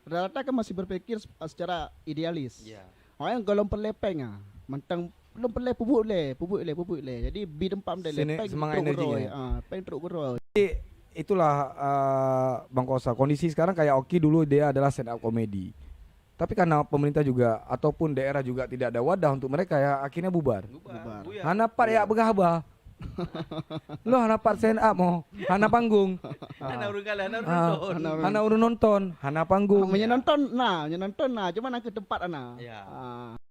Speaker 2: rata-rata kan masih berpikir secara idealis.
Speaker 3: Ya.
Speaker 2: Orang kalau perlepeng mentang belum perle pupuk le. Jadi B4 dah
Speaker 1: Sini
Speaker 2: lepeng
Speaker 1: semangat
Speaker 2: teruk
Speaker 1: energinya.
Speaker 2: geroi. Peng teruk geroi.
Speaker 1: Itulah Bang Kosa. Kondisi sekarang kayak Oki dulu dia adalah stand up comedy. Tapi karena pemerintah juga ataupun daerah juga tidak ada wadah untuk mereka ya akhirnya bubar.
Speaker 2: Bubar.
Speaker 3: Buyar.
Speaker 1: Hanapat ya begahaba. Lo hanapat stand up mau, hana panggung.
Speaker 3: Hana urung kalah, hana urung
Speaker 1: Ah,
Speaker 3: nonton.
Speaker 1: hana urun nonton, hana panggung.
Speaker 2: Menonton cuma nak ke tempat
Speaker 3: Ya.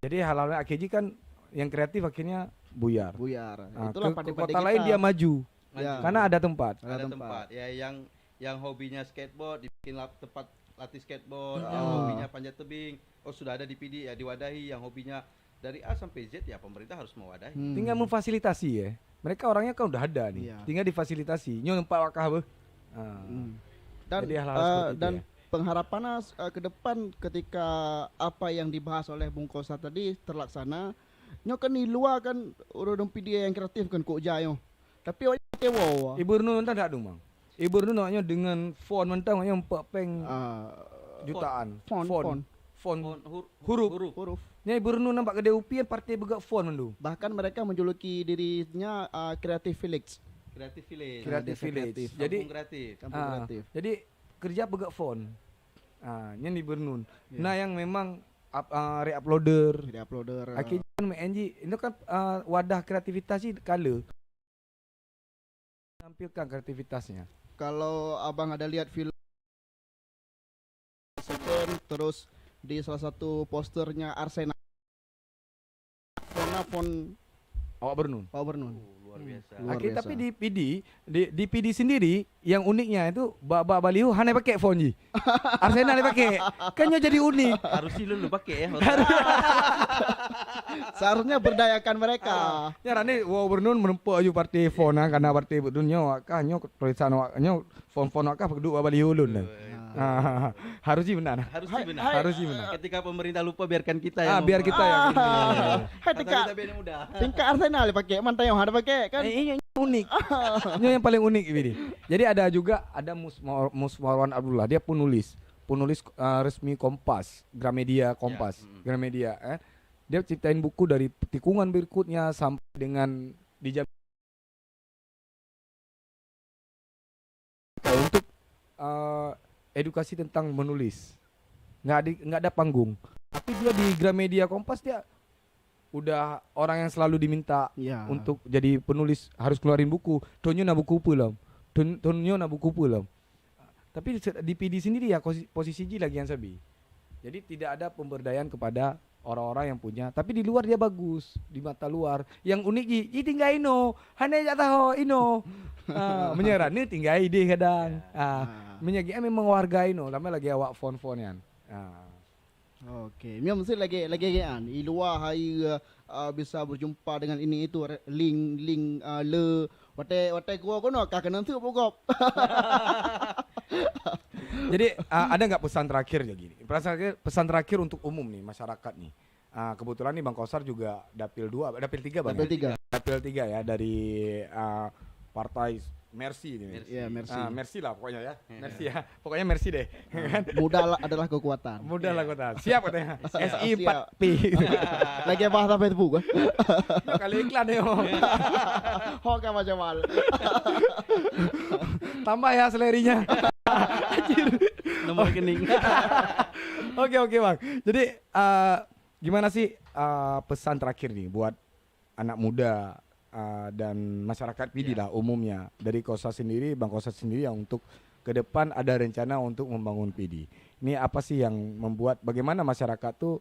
Speaker 1: Jadi hal-hal akhirnya kan yang kreatif akhirnya buyar.
Speaker 2: Buyar.
Speaker 1: Ah,
Speaker 2: Itulah
Speaker 1: ke
Speaker 2: pandai-pandai
Speaker 1: kota lain dia maju
Speaker 2: Ya.
Speaker 1: karena ada tempat.
Speaker 3: Ada
Speaker 2: Ada
Speaker 3: tempat. Ya yang hobinya skateboard dibikin tempat latih skateboard,
Speaker 2: Ah.
Speaker 3: yang hobinya panjat tebing, sudah ada di PD ya diwadahi, yang hobinya dari A sampai Z ya pemerintah harus mewadahi.
Speaker 1: Tinggal memfasilitasi ya. Mereka orangnya kan udah ada nih.
Speaker 2: Iya.
Speaker 1: Tinggal difasilitasi. Nyo tempat wakah beuh.
Speaker 2: Dan
Speaker 1: Jadi hal-hal seperti itu
Speaker 2: dan
Speaker 1: ya.
Speaker 2: pengharapannya ke depan ketika apa yang dibahas oleh Bung Kosa tadi terlaksana, nyo kan di luar kan udah dia yang kreatif kan kok jayo. Tapi orang tewo.
Speaker 1: Ibu Runu entah tak dong bang. Ibu Runu naknya dengan font mentang naknya 4 peng jutaan.
Speaker 2: Font.
Speaker 1: Font.
Speaker 3: Font
Speaker 1: Huruf.
Speaker 2: Huruf.
Speaker 1: Nya Ibu Runu nampak gede upian partai begak font mendu.
Speaker 2: Bahkan mereka menjuluki dirinya Creative Village.
Speaker 3: Kreatif village.
Speaker 1: Kreatif
Speaker 2: desa
Speaker 1: village.
Speaker 2: kreatif.
Speaker 1: Jadi
Speaker 3: Kampung kreatif.
Speaker 2: Kampung kreatif.
Speaker 1: jadi kerja begak font. Nya di Bernun.
Speaker 2: Ya.
Speaker 1: Nah yang memang re-uploader.
Speaker 2: Jadi uploader.
Speaker 1: Akhirnya kan MNG itu kan wadah kreativitas sih kala menampilkan kreativitasnya.
Speaker 2: Kalau abang ada lihat film second, terus di salah satu posternya Arsenal font
Speaker 1: Awak Bernun.
Speaker 2: Power Nun.
Speaker 3: Luar biasa.
Speaker 2: Luar
Speaker 1: Akhirnya
Speaker 2: biasa.
Speaker 1: tapi di PD sendiri yang uniknya itu baba baliho hanya pakai font ji. Arsenal dia pakai. Kan jadi unik.
Speaker 3: Harus sih lu pakai ya.
Speaker 2: Seharusnya berdayakan mereka.
Speaker 1: Ya rane wow Bernun menempuh aju partai font karena partai Bernun nyo kah nyo tulisan nyo font kah kedua baliho ulun. Harus sih benar.
Speaker 3: Harus sih benar.
Speaker 1: Harus sih benar.
Speaker 3: Ketika pemerintah lupa biarkan kita yang
Speaker 1: Biar kita yang ini.
Speaker 2: Hai
Speaker 3: Kata
Speaker 2: tingkat
Speaker 3: kita biar mudah.
Speaker 2: tingkat Arsenal dipakai, mantan yang ada pakai kan.
Speaker 1: Ini unik. Ini yang paling unik ini. Jadi ada juga ada Musmarwan Abdullah, dia penulis resmi Kompas, Gramedia Kompas, Gramedia. Dia ciptain buku dari tikungan berikutnya sampai dengan di jam untuk edukasi tentang menulis. Nggak ada panggung. Tapi dia di Gramedia Kompas dia udah orang yang selalu diminta
Speaker 2: Iya.
Speaker 1: untuk jadi penulis harus keluarin buku. Tonyo na buku pulam. Tonyo na buku pulam. Tapi di PD sendiri ya posisi Ji lagi yang sabi. Jadi tidak ada pemberdayaan kepada orang-orang yang punya. Tapi di luar dia bagus di mata luar. Yang unik Ji tinggal ino. Hanya jak tahu ino. Menyerah nih tinggal ide kadang. Menyagi memang warga ino. Lama lagi awak font-fontan.
Speaker 2: Oke, memang mesti lagi kan. Di luar hari bisa berjumpa dengan ini itu link le wate gua kono kah kena tu pokok.
Speaker 1: Jadi ada nggak pesan terakhir ya gini? Pesan terakhir untuk umum nih masyarakat nih. Kebetulan nih Bang Kosar juga dapil 3 Bang. Dapil 3 ya dari partai Mercy ini.
Speaker 2: Iya, Mercy.
Speaker 1: Mercy lah pokoknya ya. Mercy ya. Pokoknya Mercy deh.
Speaker 2: Mudah adalah kekuatan.
Speaker 1: Mudah lah kota. Siap katanya. SI 4P.
Speaker 2: Lagi bahasa Facebook.
Speaker 1: Kali iklan yo.
Speaker 2: Hoka macam mal.
Speaker 1: Tambah ya selerinya.
Speaker 3: Nomor rekening.
Speaker 1: Oke Bang. Jadi gimana sih pesan terakhir nih buat anak muda dan masyarakat PD lah umumnya dari Kosa sendiri, Bang Kosa sendiri yang untuk ke depan ada rencana untuk membangun PD. Ini apa sih yang membuat bagaimana masyarakat tuh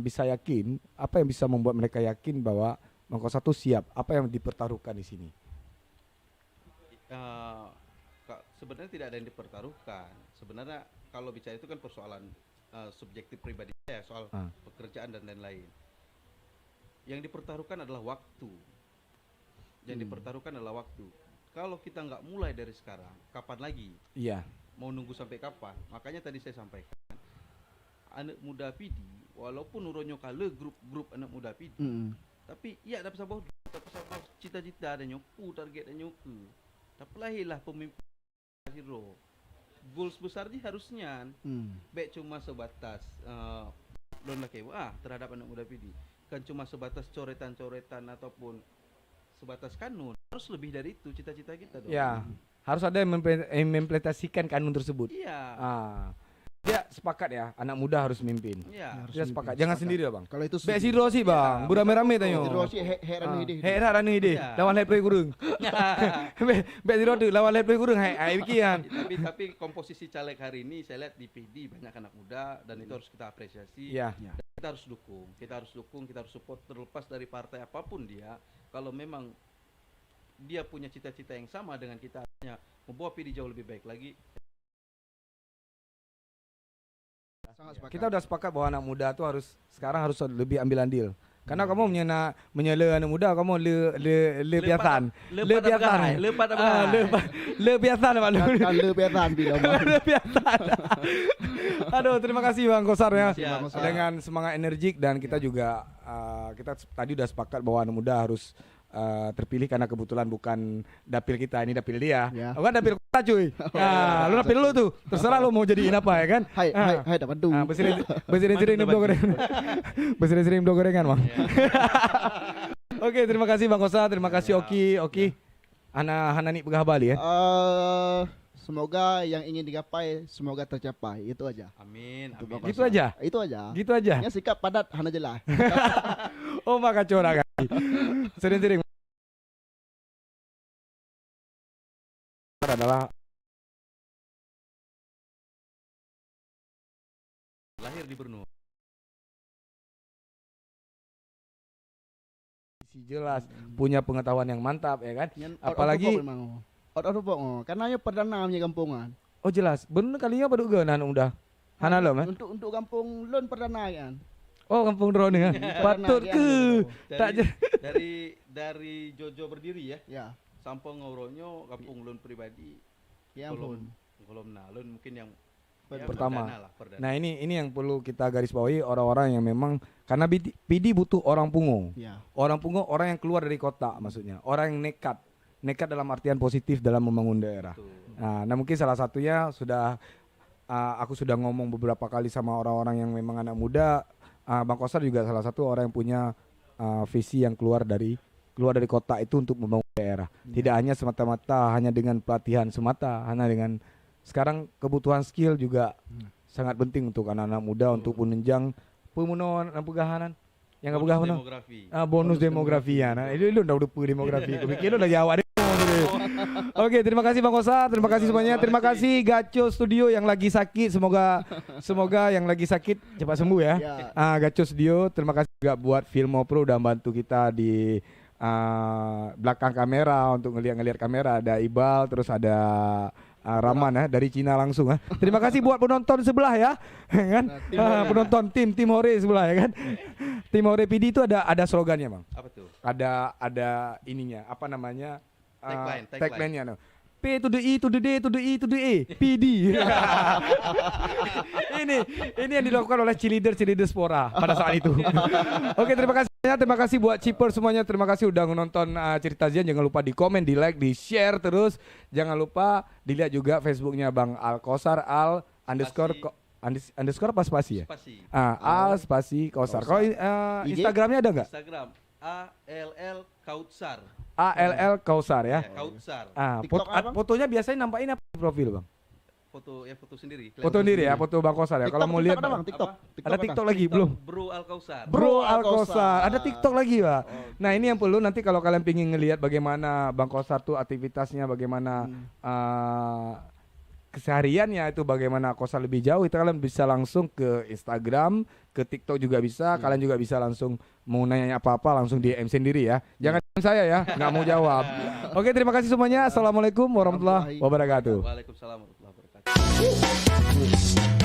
Speaker 1: bisa yakin, apa yang bisa membuat mereka yakin bahwa Bang Kosa tuh siap, apa yang dipertaruhkan di sini?
Speaker 3: Sebenarnya tidak ada yang dipertaruhkan. Sebenarnya kalau bicara itu kan persoalan subjektif pribadi saya soal pekerjaan dan lain-lain. Yang dipertaruhkan adalah waktu. Yang dipertaruhkan adalah waktu. Kalau kita nggak mulai dari sekarang, kapan lagi?
Speaker 1: Iya.
Speaker 3: Mau nunggu sampai kapan? Makanya tadi saya sampaikan, anak muda PD, walaupun uronyo kala grup-grup anak muda PD, Tapi ya dapat sabah cita-cita dan nyoku target dan nyoku. Tapi lahirlah pemimpin hero. Goals besar ni harusnya baik cuma sebatas lon laki terhadap anak muda PD. Kan cuma sebatas coretan-coretan ataupun sebatas kanun. Harus lebih dari itu cita-cita kita dong.
Speaker 1: Ya, harus ada yang mengimplementasikan kanun tersebut.
Speaker 3: Iya.
Speaker 1: Dia sepakat ya, anak muda harus mimpin.
Speaker 3: Iya.
Speaker 1: Dia sepakat, jangan sendiri lah bang.
Speaker 2: Kalau itu
Speaker 1: Bek sidro sih bang, burame-rame tanyo.
Speaker 2: Sidro sih heran ide.
Speaker 1: Heran anu ide,
Speaker 3: Iya.
Speaker 1: lawan leplay kurung. Bek sidro tu lawan leplay kurung, bikian.
Speaker 3: Tapi komposisi caleg hari ini saya lihat di PD banyak anak muda dan itu harus kita apresiasi.
Speaker 1: Iya.
Speaker 3: Dan kita harus dukung, kita harus support terlepas dari partai apapun dia. Kalau memang dia punya cita-cita yang sama dengan kita, hanya membawa PD jauh lebih baik lagi.
Speaker 2: Sangat sepakat.
Speaker 1: Kita udah sepakat bahwa anak muda tuh sekarang harus lebih ambil andil. Karena kamu menyela anak muda, kamu le biasan. Le biasan Pak.
Speaker 2: Kan lebihan bila
Speaker 1: Le biasan. Aduh, terima kasih Bang Kosar ya.
Speaker 3: Siap.
Speaker 1: Dengan semangat energik dan kita juga kita tadi udah sepakat bahwa anak muda harus terpilih karena kebetulan bukan dapil kita, ini dapil dia.
Speaker 2: Ya.
Speaker 1: Bukan dapil kota cuy. Nah, lu dapil lu tuh. Terserah lu mau jadiin apa ya kan?
Speaker 2: Hai dapat du.
Speaker 1: Besering do gorengan. Besering do gorengan, Bang. Oke, terima kasih Bang Kosa, terima kasih Oki. Hanani Pegah Bali ya.
Speaker 2: Semoga yang ingin digapai semoga tercapai. Itu aja.
Speaker 3: Amin.
Speaker 1: Gitu aja.
Speaker 2: Itu aja.
Speaker 1: Gitu aja.
Speaker 2: Ya sikap padat hana jelas.
Speaker 1: Oh, maka corak. Sering-sering adalah
Speaker 3: Lahir di Brno.
Speaker 1: jelas, punya pengetahuan yang mantap ya kan.
Speaker 2: Apalagi
Speaker 1: Apalagi
Speaker 2: karena perdana punya kampungan.
Speaker 1: oh jelas, bener kalinya pada juga nan udah. Hana lo man.
Speaker 2: Untuk kampung lon perdana kan.
Speaker 1: Oh, kampung drone ya. Patut ke. Tak
Speaker 3: Dari Jojo berdiri ya.
Speaker 2: Ya.
Speaker 3: Sampai ngauronyo kampung lun pribadi.
Speaker 2: Ya ampun.
Speaker 3: Belum nalun mungkin yang
Speaker 1: Pertama.
Speaker 3: perdana.
Speaker 1: Nah, ini yang perlu kita garis bawahi, orang-orang yang memang karena PD butuh orang pungo.
Speaker 2: Ya.
Speaker 1: Orang pungo, orang yang keluar dari kota maksudnya. Orang yang nekat dalam artian positif dalam membangun daerah.
Speaker 3: Betul.
Speaker 1: Nah, mungkin salah satunya sudah aku sudah ngomong beberapa kali sama orang-orang yang memang anak muda. Bang Kosar juga salah satu orang yang punya visi yang keluar dari kota itu untuk membangun daerah. Tidak hanya semata-mata hanya dengan pelatihan semata, hanya dengan sekarang kebutuhan skill juga sangat penting untuk anak-anak muda untuk menunjang pemenuhan pegahanan. Yang enggak pegahanan. Bonus demografi ya. Nah, itu udah demografi. Kupikir udah Jawa deh. Oke, terima kasih Bang Kosa, terima kasih semuanya, terima kasih Gaco Studio yang lagi sakit, semoga yang lagi sakit cepat sembuh ya. Gaco Studio, terima kasih juga buat Filmo Pro udah bantu kita di belakang kamera untuk ngeliat kamera, ada Ibal, terus ada Raman ya dari Cina langsung ya. Terima kasih buat penonton sebelah ya, kan? Penonton tim Hore sebelah ya kan. Tim Hore PD itu ada slogannya Bang.
Speaker 3: Apa tuh?
Speaker 1: Ada ininya, apa namanya? Tagline-nya no. P to the E to the D to the E to the E PD. ini yang dilakukan oleh cheerleader Spora pada saat itu. Oke, terima kasih buat Ciper semuanya. Terima kasih udah nonton Cerita Zian. Jangan lupa di komen, di like, di share terus. Jangan lupa dilihat juga Facebooknya Bang Al Kosar underscore apa spasi ya?
Speaker 3: Spasi.
Speaker 1: Al spasi Kosar. Kalau Instagramnya ada nggak?
Speaker 3: Instagram ALL Kautsar.
Speaker 1: ALL Kausar ya.
Speaker 3: Kautsar.
Speaker 1: Fotonya biasanya nampakin apa di profil Bang?
Speaker 3: Foto sendiri.
Speaker 1: Foto sendiri ya, foto Bang Kausar ya. Kalau mau lihat ada TikTok lagi belum?
Speaker 3: Bro Al Kausar.
Speaker 1: Bro Al Kausar. Ada TikTok lagi, Pak. Nah, ini yang perlu nanti kalau kalian pingin ngelihat bagaimana Bang Kausar tuh aktivitasnya, bagaimana kesehariannya itu, bagaimana Kausar lebih jauh, itu kalian bisa langsung ke Instagram, ke TikTok juga bisa. Kalian juga bisa langsung mau nanya apa-apa langsung DM sendiri ya. Jangan saya ya, nggak mau jawab. Oke, terima kasih semuanya. Assalamualaikum warahmatullahi wabarakatuh.
Speaker 3: Waalaikumsalam warahmatullahi wabarakatuh.